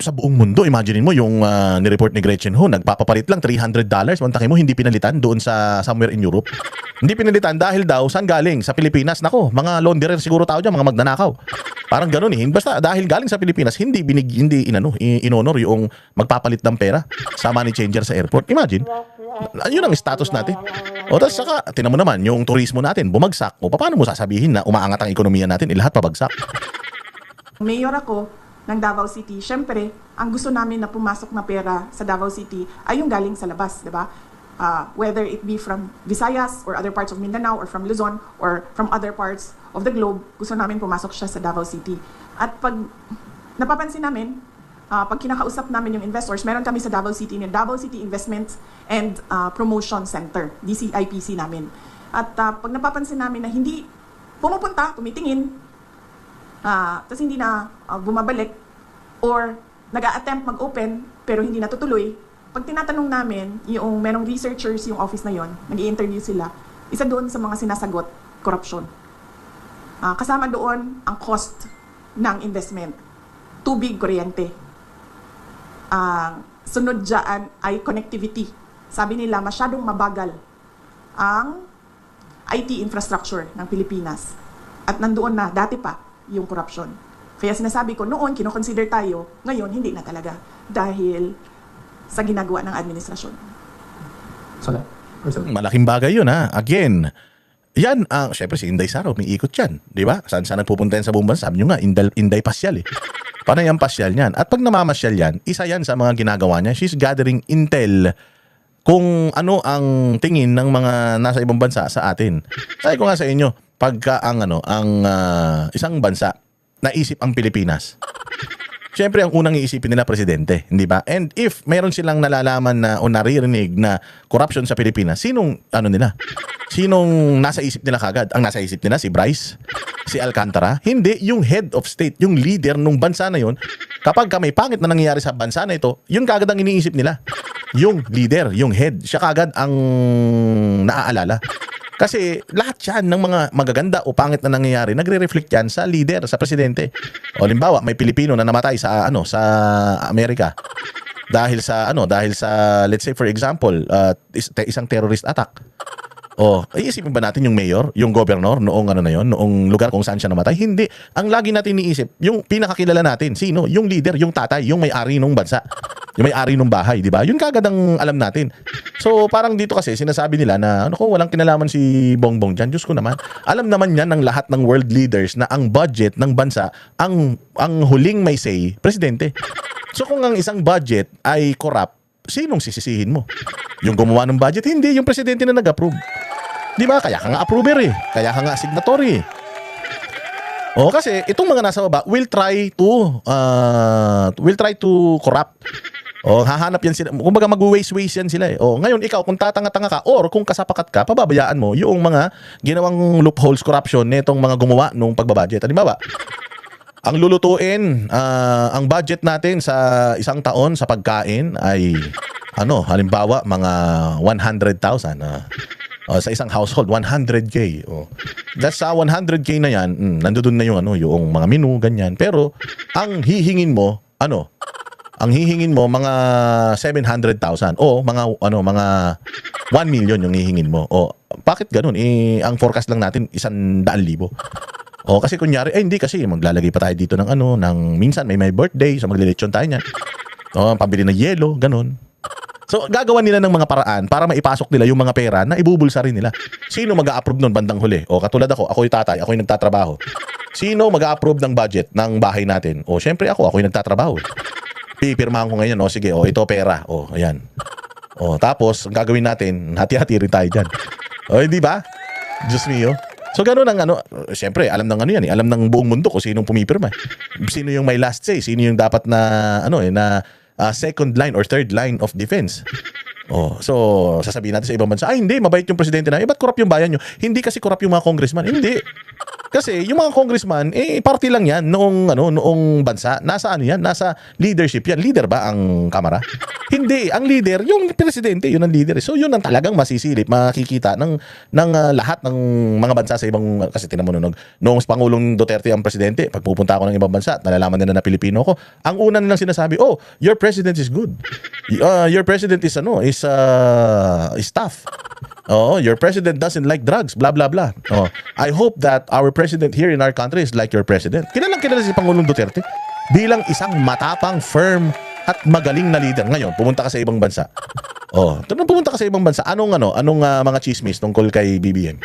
sa buong mundo, imagine mo yung nireport ni Gretchen Ho, nagpapapalit lang $300. Mantakin mo, hindi pinalitan doon sa somewhere in Europe. Hindi pinalitan dahil daw, saan galing? Sa Pilipinas. Nako, mga launderer siguro tao dyan, mga magnanakaw. Parang ganun eh. Basta dahil galing sa Pilipinas, hindi inonor yung magpapalit ng pera sa money changer sa airport. Imagine, yun ang status natin. O tapos saka, tinan mo naman, yung turismo natin, bumagsak. O paano mo sasabihin na umaangat ang ekonomiya natin, lahat pabagsak? Mayor ako ng Davao City. Siyempre, ang gusto namin na pumasok na pera sa Davao City ay yung galing sa labas, di ba? Whether it be from Visayas or other parts of Mindanao or from Luzon or from other parts of the globe, gusto namin pumasok siya sa Davao City. At pag napapansin namin, pag kinakausap namin yung investors, meron kami sa Davao City ng Davao City Investments and Promotion Center, DCIPC namin. At pag napapansin namin na hindi pumupunta, tumitingin, tapos hindi na bumabalik or nag-a-attempt mag-open pero hindi natutuloy, pag tinatanong namin, yung merong researchers yung office na yon, nag-i-interview sila, isa doon sa mga sinasagot, corruption. Kasama doon ang cost ng investment, tubig, kuryente. Sunod dyan ay connectivity. Sabi nila, masyadong mabagal ang IT infrastructure ng Pilipinas. At nandoon na, dati pa, yung corruption. Kaya sinasabi ko, noon, kinoconsider tayo, ngayon, hindi na talaga. Dahil sa ginagawa ng administrasyon. Malaking bagay yun ha. Again, yan, syempre si Inday Sara, may ikot yan. Di ba? Saan nagpupunta yan sa buong bansa? Sabi nyo nga, Inday pasyal eh. Panay ang pasyal yan. At pag namamasyal yan, isa yan sa mga ginagawa niya. She's gathering intel kung ano ang tingin ng mga nasa ibang bansa sa atin. Sabi ko nga sa inyo, pagka ang isang bansa naisip ang Pilipinas, siyempre ang unang iisipin nila presidente, hindi ba? And if meron silang nalalaman na o naririnig na corruption sa Pilipinas, sinong Sinong nasa isip nila kagad? Ang nasa isip nila si Bryce, si Alcantara? Hindi, yung head of state, yung leader ng bansa na yun. Kapag may pangit na nangyayari sa bansa na ito, yun kagad ang iniisip nila. Yung leader, yung head, siya kagad ang naaalala. Kasi lahat yan ng mga magaganda o pangit na nangyayari, nagre-reflect yan sa leader, sa presidente. O limbawa, may Pilipino na namatay sa sa Amerika dahil sa let's say for example, isang terrorist attack. O, iisipin ba natin yung mayor, yung governor noong noong lugar kung saan siya namatay? Hindi. Ang lagi natin iniisip, yung pinakakilala natin, sino? Yung leader, yung tatay, yung may-ari ng bansa. Yung may-ari ng bahay, di ba? Yun kagad ang alam natin. So, parang dito kasi, sinasabi nila na, walang kinalaman si Bongbong dyan. Diyos ko naman. Alam naman yan ng lahat ng world leaders na ang budget ng bansa, ang huling may say, presidente. So, kung ang isang budget ay corrupt, sinong sisisihin mo? Yung gumawa ng budget? Hindi, yung presidente na nag-approve. Di ba? Kaya ka nga approver eh. Kaya ka nga signatory eh. O kasi itong mga nasa baba will try to corrupt. O hahanap yan sila. Kumbaga mag-waste yan sila eh. O ngayon ikaw kung tatanga-tanga ka or kung kasapakat ka, pababayaan mo yung mga ginawang loopholes corruption nitong mga gumawa nung pagbabudget. Halimbawa, ang lulutuin, ang budget natin sa isang taon sa pagkain ay halimbawa mga 100,000 sa isang household 100k. That's sa 100k na yan, nandoon na yung yung mga menu ganyan. Pero ang hihingin mo ang hihingin mo mga 700,000 o mga 1 million yung hihingin mo. O bakit ganoon? Ang forecast lang natin 100,000. O kasi kunyari hindi kasi maglalagay pa tayo dito ng ng minsan may birthday, so maglilechon tayo niyan. O pambili ng yelo, ganoon. So, gagawa nila ng mga paraan para maipasok nila yung mga pera na ibubulsa rin nila. Sino mag-a-approve nun bandang huli? O katulad ako yung tatay, ako yung nagtatrabaho. Sino mag-a-approve ng budget ng bahay natin? O syempre ako yung nagtatrabaho. Pipirmahan ko ngayon, sige, ito pera. Ayan. Tapos, ang gagawin natin, hati-hati rin tayo dyan. Di ba? Diyos mio. So, gano'n ang syempre, alam ng yan eh. Alam ng buong mundo kung sinong pumipirma. Sino yung may last say? Sino yung dapat na, second line or third line of defense. Oh, so sasabihin natin sa ibang bansa, ay hindi, mabait yung presidente na. Ba't corrupt yung bayan nyo? Hindi kasi corrupt yung mga congressman. Hindi. Kasi yung mga congressman, party lang yan noong bansa. Nasa ano yan? Nasa leadership yan. Leader ba ang kamara? Hindi. Ang leader, yung presidente, yun ang leader. So yun ang talagang masisilip, makikita ng lahat ng mga bansa sa ibang, kasi tinan mo noong Pangulong Duterte ang presidente, pag pupunta ako ng ibang bansa, nalalaman nila na Pilipino ko, ang una nilang sinasabi, oh, your president is good. Your president is tough. Oh, your president doesn't like drugs, blah blah blah. Oh, I hope that our president here in our country is like your president. Kilala si Pangulong Duterte bilang isang matapang, firm at magaling na leader. Ngayon, pumunta ka sa ibang bansa. Oh, pumunta ka sa ibang bansa. Anong mga chismis tungkol kay BBM?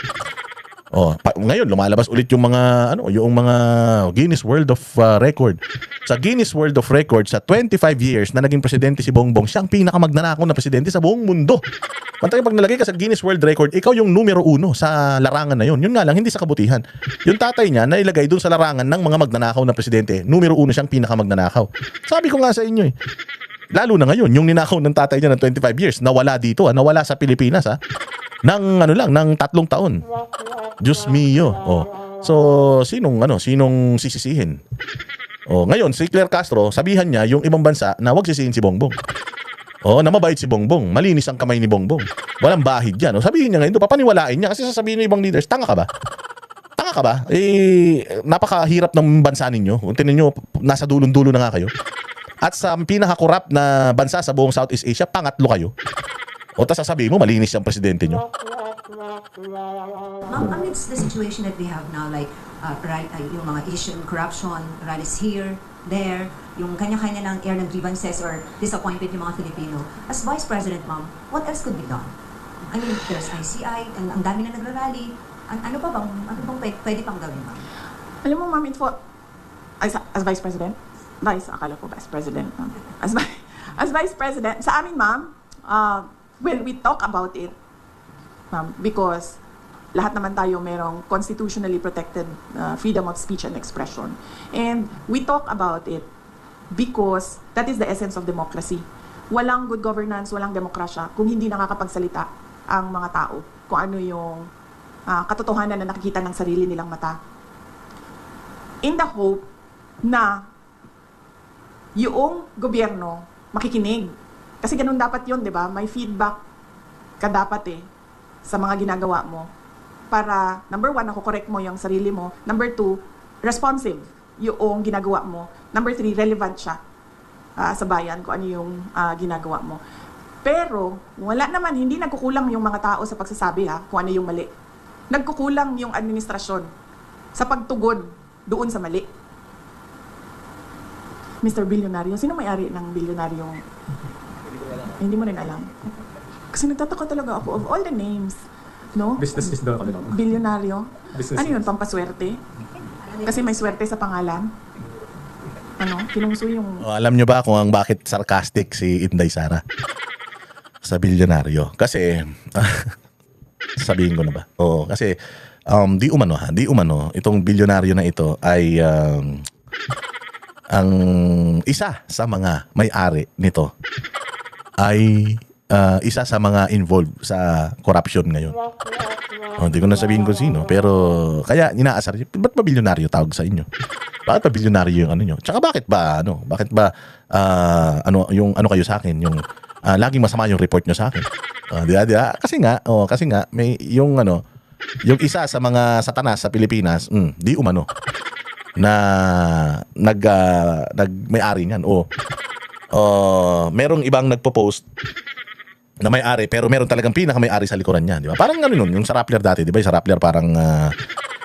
Oh, ngayon lumalabas ulit yung mga Guinness World of Record. Sa Guinness World of Record sa 25 years na naging presidente si Bongbong, siya ang pinakamagnanakaw na presidente sa buong mundo. Pantay pag nalagay ka sa Guinness World Record, ikaw yung numero 1 sa larangan na yun. Yun nga lang, hindi sa kabutihan. Yung tatay niya nailagay doon sa larangan ng mga magnanakaw na presidente, numero 1 siyang pinakamagnanakaw. Sabi ko nga sa inyo lalo na ngayon, yung ninakaw ng tatay niya ng 25 years, nawala dito, nawala sa Pilipinas ng 3 taon. Diyos mio. Oh. So, sinong sisisihin? Oh, ngayon si Claire Castro, sabihan niya yung ibang bansa na wag sisihin si Bongbong. Oh, na mabait si Bongbong, malinis ang kamay ni Bongbong. Walang bahid diyan. Oh, sabihin niya ngayon, papaniwalain niya kasi sasabihin ng ibang leaders, tanga ka ba? Tanga ka ba? Napakahirap ng bansa ninyo. Kung tingnan niyo, nasa dulong-dulo na nga kayo. At sa pinaka-corrupt na bansa sa buong Southeast Asia, pangatlo kayo. O tas sasabihin mo, malinis ang presidente nyo. Ma'am, amidst the situation that we have now, like yung mga issue ng corruption, rallies here, there, yung kanya-kanya ng air ng grievances or disappointment yung mga Filipino, as Vice President, ma'am, what else could be done? I mean, there's ICI, ang dami na nagrarally. Ano bang pwede pang gawin, ma'am? Alam mo, ma'am, as Vice President, akala ko Vice President, ma'am. As Vice President, sa amin, ma'am, well, we talk about it, ma'am, because lahat naman tayo merong constitutionally protected freedom of speech and expression. And we talk about it because that is the essence of democracy. Walang good governance, walang demokrasya kung hindi nakakapagsalita ang mga tao kung ano yung katotohanan na nakikita ng sarili nilang mata. In the hope na yung gobyerno makikinig. Kasi ganun dapat yun, di ba? May feedback ka dapat sa mga ginagawa mo. Para, number 1, nakokorek mo yung sarili mo. Number 2, responsive yung ginagawa mo. Number 3, relevant siya sa bayan kung ano yung ginagawa mo. Pero, wala naman, hindi nagkukulang yung mga tao sa pagsasabi kung ano yung mali. Nagkukulang yung administrasyon sa pagtugon doon sa mali. Mr. Bilyonaryo, sino may-ari ng bilyonaryong? Hindi mo rin alam. Kasi nagtataka talaga ako of all the names. No? Business is the Bilyonaryo. Business Ano yun, pampaswerte? Kasi may swerte sa pangalan. Kinungso yung... Oh, alam nyo ba kung bakit sarcastic si Inday Sara? Sa bilyonaryo. Kasi, sabihin ko na ba? Oo, kasi, di umano, itong bilyonaryo na ito ay... ang isa sa mga may-ari nito ay isa sa mga involved sa corruption ngayon. Hindi ko na sabihin kung sino, pero kaya inaasar niyo, ba't ba bilyonaryo tawag sa inyo? Bakit ba bilyonaryo yung ano nyo? Tsaka bakit ba kayo sa akin, yung laging masama yung report nyo sa akin? Kasi nga may yung isa sa mga satanas sa Pilipinas, di umano na may-ari niyan. Merong ibang nagpo-post na may-ari pero meron talagang pinaka-may-ari sa likuran niya, di ba? Parang yung sa Rappler dati, di ba? Sa Rappler parang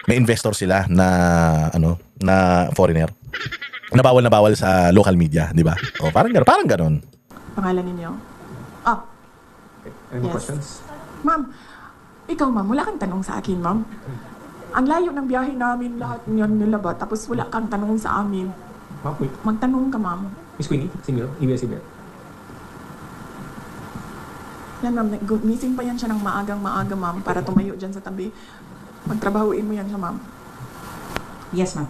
may investor sila na na foreigner. Na bawal sa local media, di ba? Parang gano'n. Pangalan ninyo? Any Yes. questions? Ma'am, ikaw ma'am, wala kang tanong sa akin, ma'am. Ang layo ng biyahe namin, lahat niyan nila ba? Tapos wala kang tanong sa amin. Ma'am, wait. Magtanong ka, ma'am. Miss Queenie, single, ABS-CBN. Yan, ma'am. Missing pa yan siya ng maaga, ma'am, para tumayo dyan sa tabi. Magtrabahuin mo yan siya, ma'am. Yes, ma'am.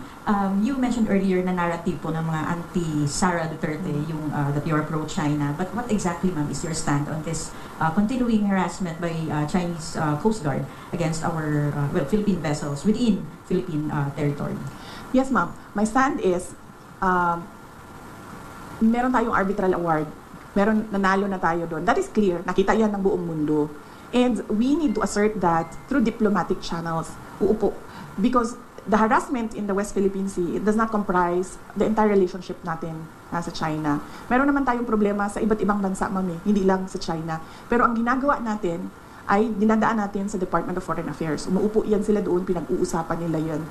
You mentioned earlier na narrative po ng mga anti-Sara Duterte, yung that you are pro-China. But what exactly, ma'am, is your stand on this continuing harassment by Chinese Coast Guard against our Philippine vessels within Philippine territory? Yes, ma'am. My stand is, meron tayong arbitral award. Meron, nanalo na tayo doon. That is clear. Nakita yan ng buong mundo. And we need to assert that through diplomatic channels. Uupo. Because the harassment in the West Philippine Sea, it does not comprise the entire relationship natin sa China. Meron naman tayong problema sa iba't ibang bansa, ma'am, hindi lang sa China. Pero ang ginagawa natin ay dinadaan natin sa Department of Foreign Affairs. Umuupo yan sila doon, pinag-uusapan nila yan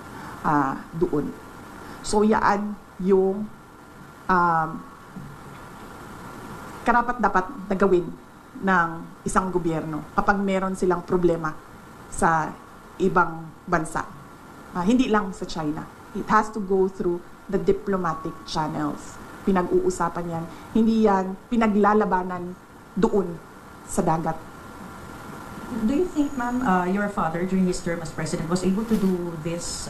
doon. So yan yung karapat-dapat na gawin ng isang gobyerno kapag meron silang problema sa ibang bansa. Hindi lang sa China. It has to go through the diplomatic channels. Pinag-uusapan yan. Hindi yan pinaglalabanan doon sa dagat. Do you think, ma'am, your father during his term as president was able to do this,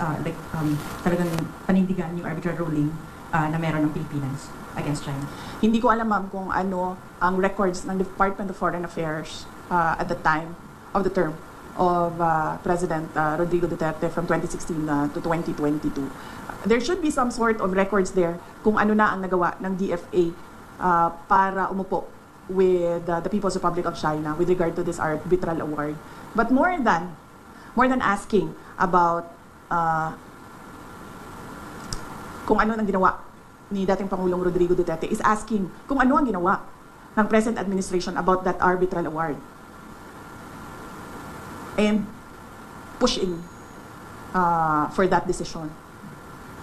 talagang panindigan yung arbitral ruling na meron ng Pilipinas against China? Hindi ko alam, ma'am, kung ano ang records ng Department of Foreign Affairs at the time of the term of President Rodrigo Duterte from 2016 to 2022. There should be some sort of records there kung ano na ang nagawa ng DFA para umupo with the People's Republic of China with regard to this arbitral award. But more than asking about kung ano ang ginawa ni dating Pangulong Rodrigo Duterte is asking kung ano ang ginawa ng present administration about that arbitral award. And pushing for that decision.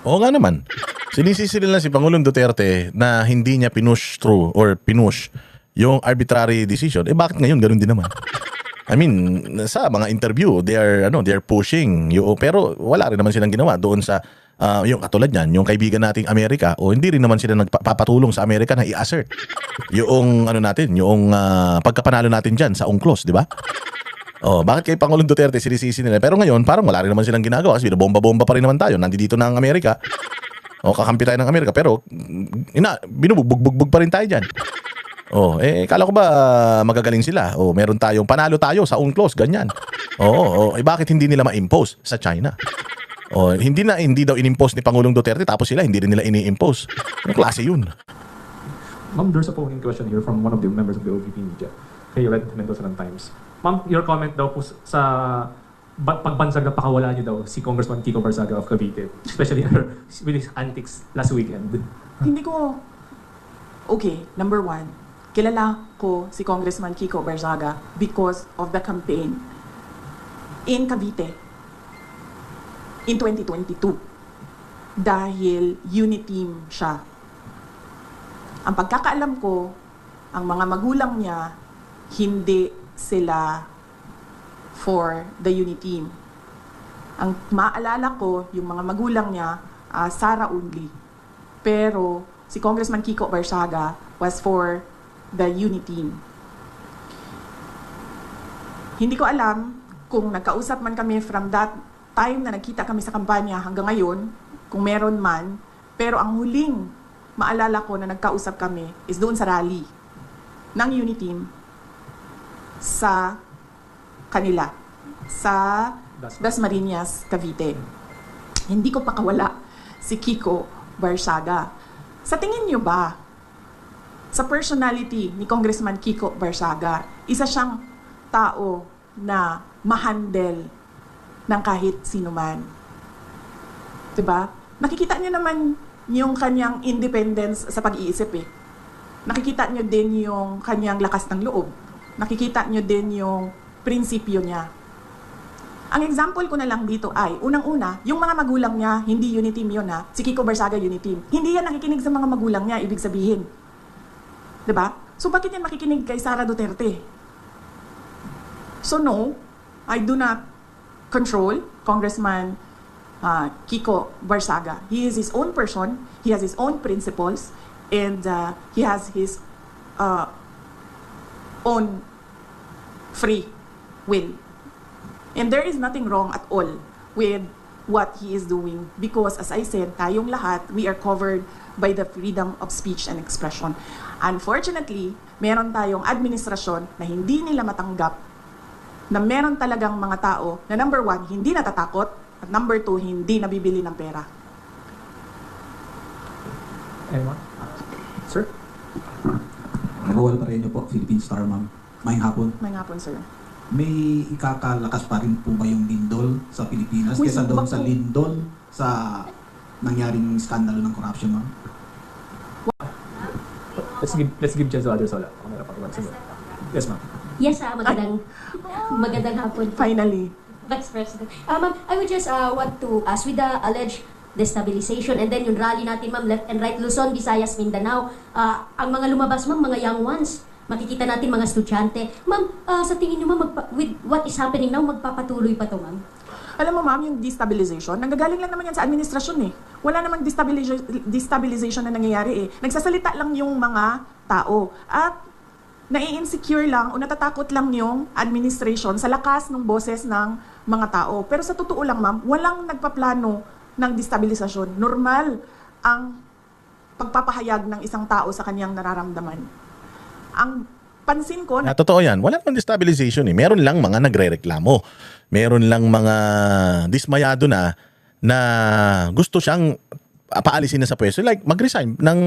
Oo nga naman. Sinisisi nila si Pangulong Duterte na hindi niya pinush through or pinush yung arbitrary decision. Bakit ngayon ganun din naman? I mean, sa mga interview, they are pushing yung, pero wala rin naman silang ginawa doon sa yung katulad niyan, yung kaibigan nating Amerika, o hindi rin naman sila nagpapatulong sa Amerika na i-assert yung yung pagkapanalo natin diyan sa UNCLOS, di ba? Bakit kay Pangulong Duterte sinisisi nila? Pero ngayon, parang wala rin naman silang ginagawa kasi bomba-bomba pa rin naman tayo. Nandito na ang Amerika. Kakampi tayo ng Amerika. Pero, binubugbog pa rin tayo dyan. Kala ko ba magagaling sila? Meron tayong panalo tayo sa UNCLOS, ganyan. Bakit hindi nila ma-impose sa China? Hindi daw in-impose ni Pangulong Duterte tapos sila hindi rin nila ini-impose. Anong klase yun? Ma'am, there's a polling question here from one of the members of the OVP media. Kay Red Mendoza ng Times. Ma'am, your comment daw po sa pagbansag na pakawala niyo daw si Congressman Kiko Barzaga of Cavite, especially with his antics last weekend. Hindi ko... Okay, number one, kilala ko si Congressman Kiko Barzaga because of the campaign in Cavite in 2022 dahil uniteam siya. Ang pagkakaalam ko, ang mga magulang niya hindi sila for the uniteam. Ang maalala ko, yung mga magulang niya, Sara only. Pero si Congressman Kiko Barzaga was for the uniteam. Hindi ko alam kung nagkausap man kami from that time na nagkita kami sa kampanya hanggang ngayon, kung meron man, pero ang huling maalala ko na nagkausap kami is doon sa rally ng uniteam sa kanila, sa Dasmariñas, Cavite. Hindi ko pakawala si Kiko Barzaga. Sa tingin niyo ba, sa personality ni Congressman Kiko Barzaga, isa siyang tao na mahandle ng kahit sino man? Diba? Nakikita niyo naman yung kanyang independence sa pag-iisip eh. Nakikita niyo din yung kanyang lakas ng loob. Nakikita nyo din yung prinsipyo niya. Ang example ko na lang dito ay, unang-una, yung mga magulang niya, hindi uniteam yun ha. Si Kiko Barzaga uniteam. Hindi yan nakikinig sa mga magulang niya, ibig sabihin. Diba? So bakit yan makikinig kay Sara Duterte? So no, I do not control Congressman Kiko Barzaga. He is his own person, he has his own principles, and he has his own free will. And there is nothing wrong at all with what he is doing. Because as I said, tayong lahat, we are covered by the freedom of speech and expression. Unfortunately, meron tayong administrasyon na hindi nila matanggap na meron talagang mga tao na number 1, hindi natatakot, at number 2, hindi nabibili ng pera. Anyone? Sir? Manuel Pareño po, Philippine Star, ma'am. Mayang hapon. May nga po, sir. May ikakalakas pa rin po ba yung lindol sa Pilipinas Uy, kesa doon bakit? sa lindol sa nangyaring skandalo ng corruption, ma'am? Let's give chance to others wala. Yes, ma'am. Yes, magandang hapon po, Finally. Vice President. Ma'am, I would just want to ask, with the alleged destabilization and then yung rally natin, ma'am, left and right, Luzon, Visayas, Mindanao, ang mga lumabas, ma'am, mga young ones, makikita natin mga estudyante. Ma'am, sa tingin niyo, ma'am, with what is happening now, magpapatuloy pa to, ma'am? Alam mo, ma'am, yung destabilization, nanggagaling lang naman yan sa administrasyon eh. Wala namang destabilization na nangyayari eh. Nagsasalita lang yung mga tao. At nai-insecure lang o natatakot lang yung administration sa lakas ng boses ng mga tao. Pero sa totoo lang, ma'am, walang nagpaplano ng destabilisasyon. Normal ang pagpapahayag ng isang tao sa kanyang nararamdaman. Ang pansin ko na Totoo yan. Wala namang destabilization eh. Meron lang mga nagre-reklamo. Meron lang mga dismayado na gusto siyang paalisin na sa pwesto. Like, mag-resign ng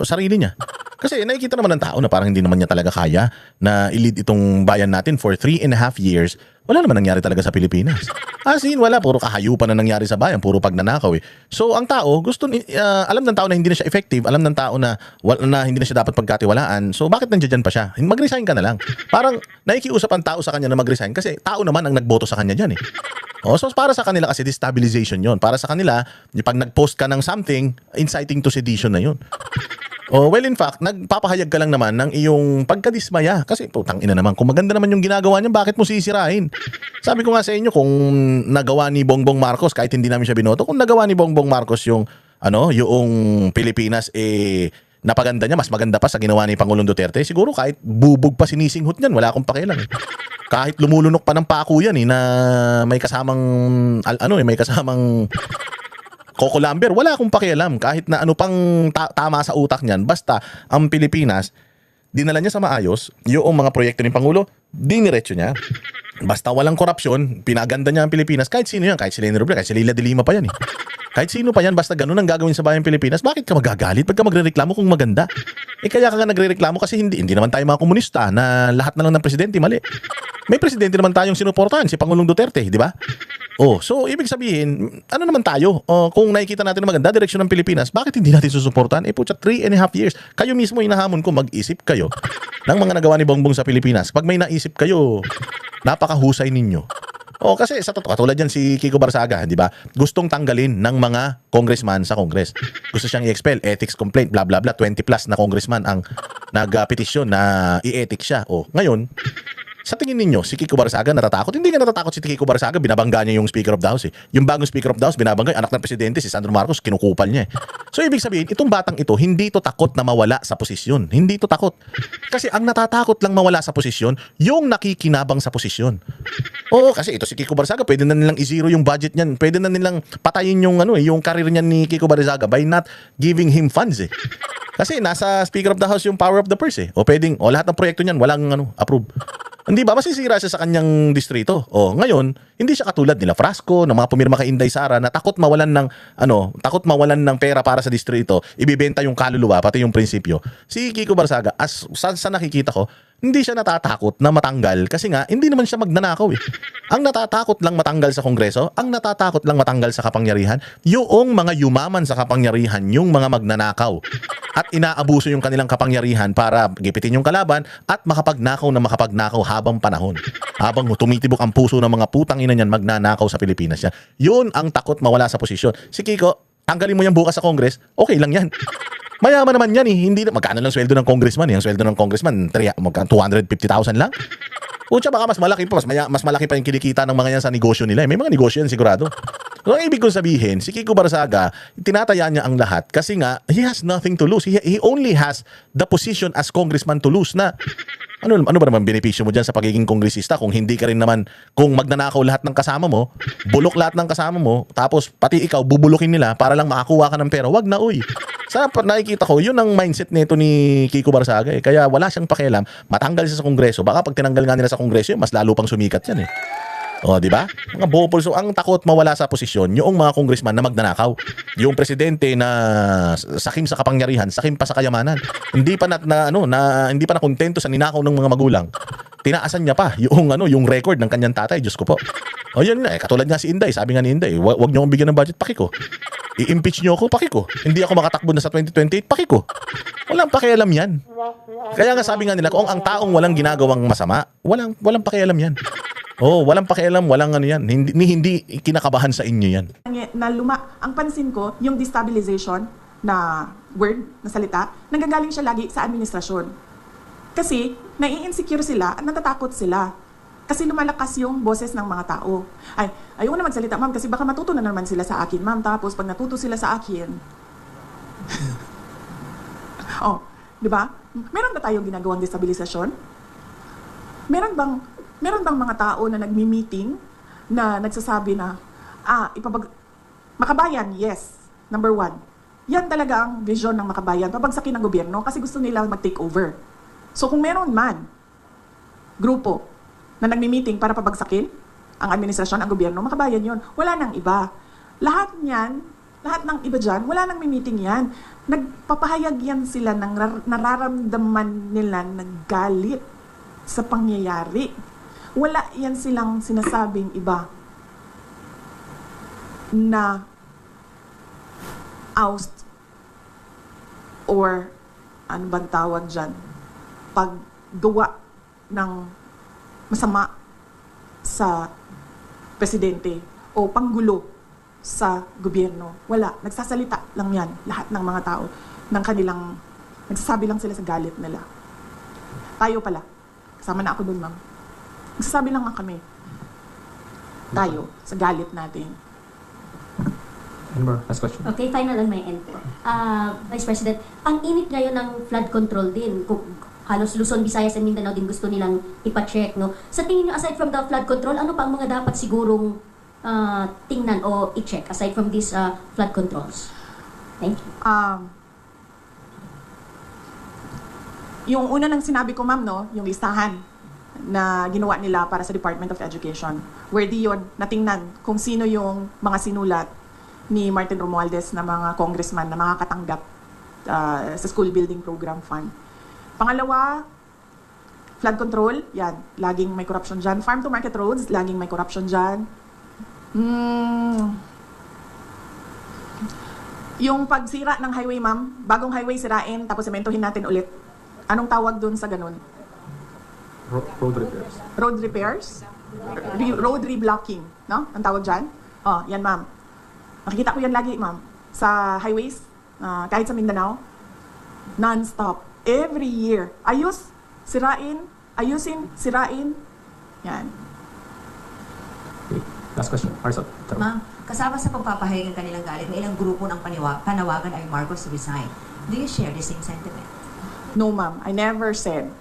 sarili niya. Kasi nakikita naman ng tao na parang hindi naman niya talaga kaya na i-lead itong bayan natin for 3.5 years. Wala naman nangyari talaga sa Pilipinas. As in, wala. Puro kahayupan na nangyari sa bayan. Puro pagnanakaw eh. So, ang tao, alam ng tao na hindi na siya effective. Alam ng tao na hindi na siya dapat pagkatiwalaan. So, bakit nandiyan pa siya? Mag-resign ka na lang. Parang nakikiusap ang tao sa kanya na mag-resign kasi tao naman ang nagboto sa kanya dyan eh. So para sa kanila kasi destabilization yon. Para sa kanila, pag nag-post ka ng something, inciting to sedition na yun. Well, in fact, nagpapahayag ka lang naman ng iyong pagkadismaya. Kasi, putang ina naman, kung maganda naman yung ginagawa niya, bakit mo sisirain? Sabi ko nga sa inyo, kung nagawa ni Bongbong Marcos, kahit hindi namin siya binoto, kung nagawa ni Bongbong Marcos yung Pilipinas, napaganda niya, mas maganda pa sa ginawa ni Pangulong Duterte, siguro kahit bubog pa sinisinghot niyan, wala akong pakialam. Kahit lumulunok pa ng pako yan na may kasamang may kasamang Coco Lamber, wala akong pakialam kahit na ano pang tama sa utak niyan. Basta ang Pilipinas, dinala niya sa maayos yung mga proyekto ni Pangulo, diniretso niya. Basta walang korupsyon, pinaganda niya ang Pilipinas. Kahit sino yan, kahit si Leni Robredo, kahit si Leila de Lima pa yan eh. Kahit sino pa yan, basta ganun ang gagawin sa bayan Pilipinas, bakit ka magagalit? Pag ka magrereklamo kung maganda? Kaya ka nga nagrereklamo kasi hindi naman tayo mga komunista na lahat na lang ng presidente mali. May presidente naman tayong sinuportahan, si Pangulong Duterte, di ba? So ibig sabihin, ano naman tayo? Kung nakikita natin na maganda direksyon ng Pilipinas, bakit hindi natin susuportahan? Putya, 3.5 years. Kayo mismo inahamon ko, mag-isip kayo ng mga nagawa ni Bongbong sa Pilipinas. Pag may naisip kayo, napakahusay ninyo. Kasi sa totoo, katulad yan si Kiko Barsaga, di ba? Gustong tanggalin ng mga congressman sa Congress. Gusto siyang i-expel, ethics complaint, blah blah blah, 20 plus na congressman ang nagpetisyon na i-ethics siya. Ngayon, sa tingin ninyo, si Kiko Barsaga natatakot? Hindi nga natatakot si Kiko Barsaga, binabangga niya yung Speaker of the House eh. Yung bagong Speaker of the House, binabangga, anak ng presidente, si Sandro Marcos, kinukupal niya eh. So ibig sabihin, itong batang ito, hindi to takot na mawala sa posisyon. Hindi to takot. Kasi ang natatakot lang mawala sa posisyon, yung nakikinabang sa posisyon. Kasi ito si Kiko Barsaga, pwede na nilang i-zero yung budget niyan. Pwede na nilang patayin yung yung career niyan ni Kiko Barsaga by not giving him funds eh. Kasi nasa Speaker of the House yung power of the purse eh. Pwedeng, lahat ng proyekto niyan walang approve. Hindi ba? Masisira siya sa kanyang distrito. Ngayon, hindi siya katulad nila Frasco, ng mga pumirma kay Inday Sara na takot mawalan ng pera para sa distrito, ibibenta yung kaluluwa, pati yung prinsipyo. Si Kiko Barsaga, sa nakikita ko, hindi siya natatakot na matanggal kasi nga, hindi naman siya magnanakaw eh. Ang natatakot lang matanggal sa Kongreso, ang natatakot lang matanggal sa kapangyarihan, yung mga yumaman sa kapangyarihan, yung mga magnanakaw. At inaabuso yung kanilang kapangyarihan para gipitin yung kalaban at makapagnakaw habang panahon. Habang tumitibok ang puso ng mga putang ina niyan, magnanakaw sa Pilipinas yan. Yun ang takot mawala sa posisyon. Si Kiko, tanggalin mo yan bukas sa Congress, okay lang yan. Mayaman naman yan eh. Hindi na, magkano lang sweldo ng congressman eh. Ang sweldo ng congressman, 250,000 lang. Pucha, baka mas malaki pa. Mas malaki pa yung kinikita ng mga yan sa negosyo nila. May mga negosyo yan sigurado. So, ang ibig kong sabihin, si Kiko Barsaga, tinataya niya ang lahat kasi nga, he has nothing to lose. He only has the position as congressman to lose na, Ano ba naman benepisyo mo dyan sa pagiging kongresista kung hindi ka rin naman, kung magnanakaw lahat ng kasama mo, bulok lahat ng kasama mo, tapos pati ikaw bubulukin nila para lang makakuha ka ng pera. Wag na, uy. Sa nakikita ko, yun ang mindset nito ni Kiko Barsaga eh. Kaya wala siyang pakialam, matanggal siya sa kongreso. Baka pag tinanggal nga nila sa kongreso, mas lalo pang sumikat yan eh. O, di ba? Mga bopol. So, ang takot mawala sa posisyon, yung mga congressman na magnanakaw. Yung presidente na sakim sa kapangyarihan, sakim pa sa kayamanan. Hindi pa hindi pa na kontento sa ninakaw ng mga magulang. Tinaasan niya pa yung record ng kanyang tatay, Diyos ko po. O yun nga, katulad nga si Inday, sabi nga ni Inday, wag niyo akong bigyan ng budget, pakiko. I-impeach niyo ako, pakiko. Hindi ako makatakbo na sa 2028, pakiko. Walang pakialam yan. Kaya nga sabi nga nila, kung ang taong walang ginagawang masama, walang pakialam yan. Walang pakialam, walang ano yan. Hindi kinakabahan sa inyo yan. Ang pansin ko, yung destabilization na word, na salita, nanggagaling siya lagi sa administrasyon. Kasi, nai-insecure sila at natatakot sila. Kasi lumalakas yung boses ng mga tao. Ayoko na magsalita, ma'am, kasi baka matuto na naman sila sa akin, ma'am. Tapos, pag natuto sila sa akin, di ba? Meron ba tayong ginagawang destabilisasyon? Meron bang mga tao na nagmi-meeting na nagsasabi na, Makabayan, yes, number 1. Yan talaga ang vision ng Makabayan, pabagsakin ng gobyerno kasi gusto nila mag-take over. So kung meron man grupo na nagmi-meeting para pabagsakin ang administrasyon, ang gobyerno, Makabayan yon. Wala nang iba. Lahat ng iba dyan, wala nang meeting yan. Nagpapahayag yan sila ng nararamdaman nila ng galit sa pangyayari. Wala yan silang sinasabing iba na oust or ano bang tawag dyan, paggawa ng masama sa presidente o panggulo sa gobyerno. Wala. Nagsasalita lang yan, lahat ng mga tao, nagsasabi lang sila sa galit nila. Tayo pala. Kasama na ako dun, ma'am. Nagsasabi lang kami. Tayo, sa galit natin. Any more last question? Okay, final on my end po. Vice President, ang init ngayon ng flood control din. Kung halos Luzon, Visayas, and Mindanao din gusto nilang ipacheck, no? Sa tingin niyo, aside from the flood control, ano pa ang mga dapat sigurong tingnan o i-check aside from these flood controls? Thank you. Yung una nang sinabi ko, ma'am, no, yung listahan na ginawa nila para sa Department of Education. Worthy yun, natingnan kung sino yung mga sinulat ni Martin Romualdez na mga congressman na makakatanggap sa school building program fund. Pangalawa, flood control, yan, laging may corruption dyan. Farm to market roads, laging may corruption dyan. Yung pagsira ng highway, ma'am, bagong highway sirain, tapos sementohin natin ulit. Anong tawag dun sa ganun? Road repairs. Road repairs? Road reblocking, no? Ang tawag dyan? Yan, ma'am. Nakikita ko yan lagi, ma'am. Sa highways, kahit sa Mindanao, non-stop. Every year. Ayusin, sirain. Yan. Okay. Last question. Marisol. Ma'am, kasama sa pagpapahayag ng kanilang galit, may ilang grupo ng panawagan ay Marcos resign. Do you share the same sentiment? No, ma'am. I never said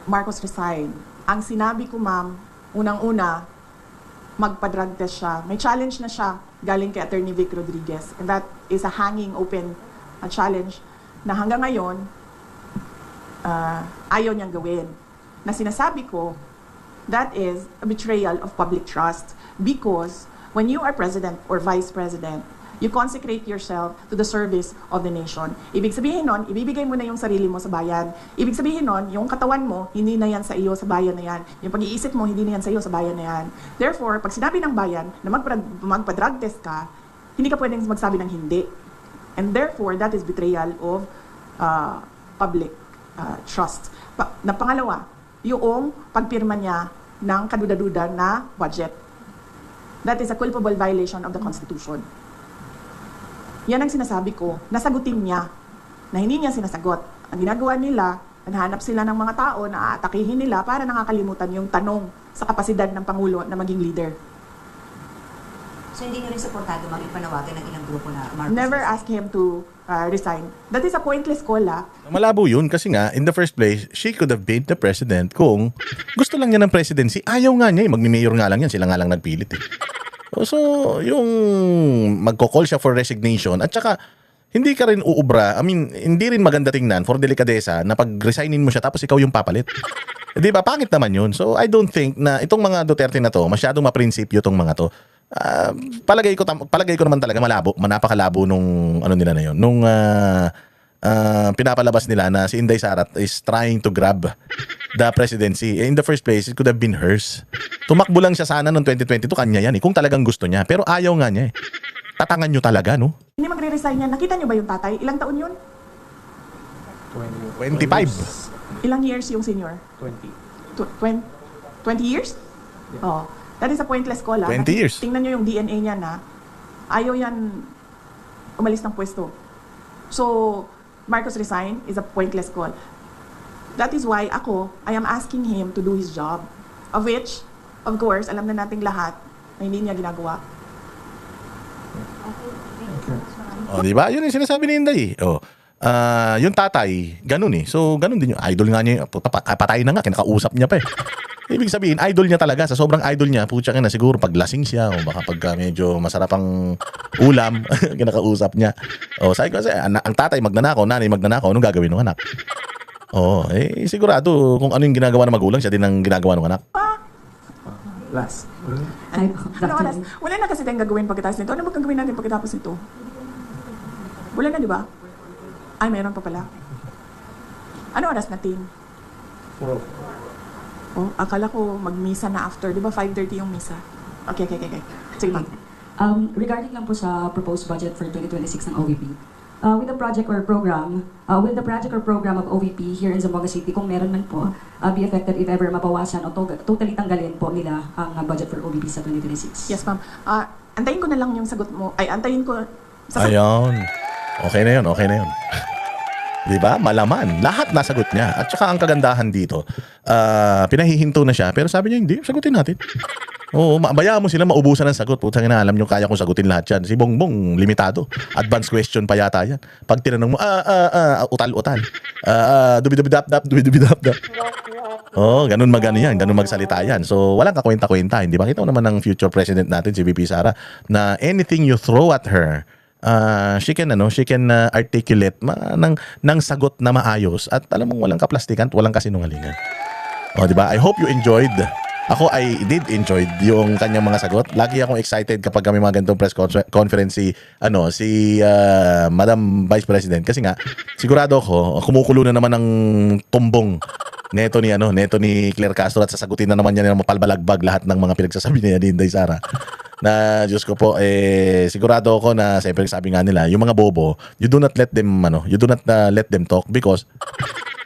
Marcos resign. Ang sinabi ko, ma'am, unang-una, magpa-drug test siya. May challenge na siya galing kay Attorney Vic Rodriguez. And that is a hanging open challenge na hanggang ngayon, ayaw niyang gawin. Na sinasabi ko, that is a betrayal of public trust. Because when you are president or vice president, you consecrate yourself to the service of the nation. Ibig sabihin nun, ibibigay mo na yung sarili mo sa bayan. Ibig sabihin nun, yung katawan mo, hindi na yan sa iyo sa bayan na yan. Yung pag-iisip mo, hindi na yan sa iyo sa bayan na yan. Therefore, pag sinabi ng bayan na magpa-drug test ka, hindi ka pwedeng magsabi ng hindi. And therefore, that is betrayal of public trust. Na pangalawa, yung pagpirma niya ng kaduda-duda na budget. That is a culpable violation of the Constitution. Yan ang sinasabi ko, nasagutin niya, na hindi niya sinasagot. Ang ginagawa nila, naghanap sila ng mga tao na aatakihin nila para nakakalimutan yung tanong sa kapasidad ng Pangulo na maging leader. So hindi niyo rin supportado maging panawagan ng ilang grupo na Marcos Never resign? ask him to resign. That is a pointless call, Malabo yun kasi nga, in the first place, she could have been the president kung gusto lang niya ng presidency. Ayaw nga niya eh. Magmi-mayor nga lang yan. Sila nga lang nagpilit eh. So, yung magko-call siya for resignation at saka hindi ka rin uubra. I mean, hindi rin maganda tingnan for delikadesa na pag-resignin mo siya tapos ikaw yung papalit. Di ba? Pangit naman yun. So, I don't think na itong mga Duterte na to, masyadong maprinsipyo itong mga to. Palagay ko naman talaga malabo, napakalabo nung ano nila na yun. Nung pinapalabas nila na si Inday Sara is trying to grab the presidency. In the first place, it could have been hers. Tumakbo lang siya sana noong 2022, kanya yan eh, kung talagang gusto niya. Pero ayaw nga niya eh. Tatangan nyo talaga, no? Hindi magre-resign yan. Nakita niyo ba yung tatay? Ilang taon yun? 25. Ilang years yung senior? 20. 20 years? Oh, that is a pointless call. 20 years. Tingnan niyo yung DNA niya na ayaw yan umalis ng pwesto. So, Marcos resign is a pointless call. That is why I am asking him to do his job. Of which, of course, alam na nating lahat na hindi niya ginagawa. O, di ba? Yun yung sinasabi ni Inday. O, yung tatay, ganun eh. So, ganun din yung idol nga niya. Patay na nga, kinakausap niya pa eh. Ibig sabihin, idol niya talaga. Sa sobrang idol niya, putya ka na siguro pag lasing siya o baka pag medyo masarap ang ulam, kinakausap niya. O, sabi ko kasi, ang tatay magnanakaw, nanay magnanakaw, anong gagawin ng anak? Oo, sigurado kung ano yung ginagawa ng magulang, siya din ang ginagawa ng anak. Last. Ay, Ano oras? Wala na kasi tayong gagawin pagkatapos nito. Ano ba gagawin natin pagkatapos nito? Wala na, di ba? Ay, meron pa pala. Ano oras natin? 4. Oh, akala ko mag-misa na after. Di ba 5:30 yung misa? Okay. Sige, ma'am. Regarding lang po sa proposed budget for 2026 ng OVP, with the project or program of OVP here in Zamboanga City, kung meron man po, be effective if ever mabawasan o totally tanggalin po nila ang budget for OVP sa 2026. Yes, ma'am. Antayin ko na lang yung sagot mo. Ay, antayin ko. Ayun. Okay na yun. Di ba? Malaman. Lahat nasagot niya. At saka ang kagandahan dito, pinahihinto na siya. Pero sabi niya, hindi. Sagutin natin. Oo, bayaan mo sila maubusan ng sagot. Putang ina, alam niyo kaya kong sagutin lahat yan. Si Bongbong, limitado. Advanced question pa yata yan. Pag tinanong mo, utal-utal. Dubidubidap-dap. Oo, ganun yan. Ganun magsalita yan. So, walang kakwenta-kwenta. Hindi ba? Kita mo naman ng future president natin, si VP Sara, na anything you throw at her, she can articulate ng sagot na maayos at alam mo walang kaplastikan at walang kasinungalingan. O, di ba? I hope you enjoyed. Ako, I did enjoy yung kanyang mga sagot. Lagi akong excited kapag kami mga ganitong press conference si Madam Vice President kasi nga sigurado ako kumukulo na naman ng tumbong neto ni Claire Castro at sasagutin na naman niya ng mapalbalagbag lahat ng mga pinagsasabi niya ni Inday Sara. Na Diyos ko po, sigurado ako na siyempre sabi nga nila, yung mga bobo, you do not let them talk because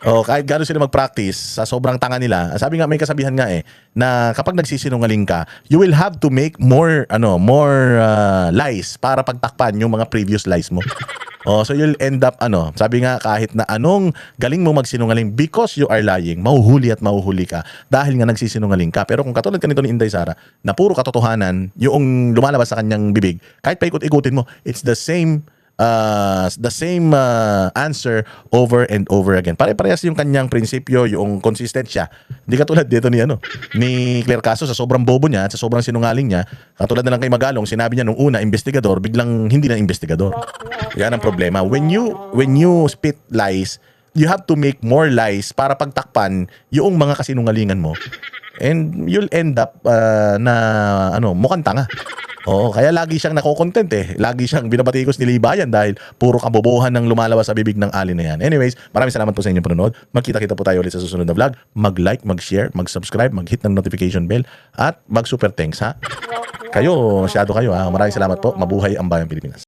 kahit gano'n sila mag-practice sa sobrang tanga nila, sabi nga may kasabihan nga na kapag nagsisinungaling ka, you will have to make more lies para pagtakpan yung mga previous lies mo. So you'll end up sabi nga kahit na anong galing mo magsinungaling because you are lying, mahuhuli ka dahil nga nagsisinungaling ka. Pero kung katulad kanito ni Inday Sara na puro katotohanan yung lumalabas sa kanyang bibig, kahit pa ikot-ikutin mo, it's the same answer over and over again. Pare-parehas yung kanyang prinsipyo, yung consistent siya. Hindi katulad dito ni Claire Castro sa sobrang bobo niya at sa sobrang sinungaling niya. Katulad na lang kay Magalong, sinabi niya nung una investigador, biglang hindi na investigador. Yan ang problema. When you spit lies, you have to make more lies para pagtakpan yung mga kasinungalingan mo. And you'll end up mukhang tanga. Oo, kaya lagi siyang nakokontent Lagi siyang binabatikos ni Libayan dahil puro kabobohan ng lumalabas sa bibig ng alin na yan. Anyways, maraming salamat po sa inyong panonood. Magkita-kita po tayo ulit sa susunod na vlog. Mag-like, mag-share, mag-subscribe, mag-hit ng notification bell at mag-super thanks ha. Kayo, masyado kayo ha. Maraming salamat po. Mabuhay ang Bayang Pilipinas.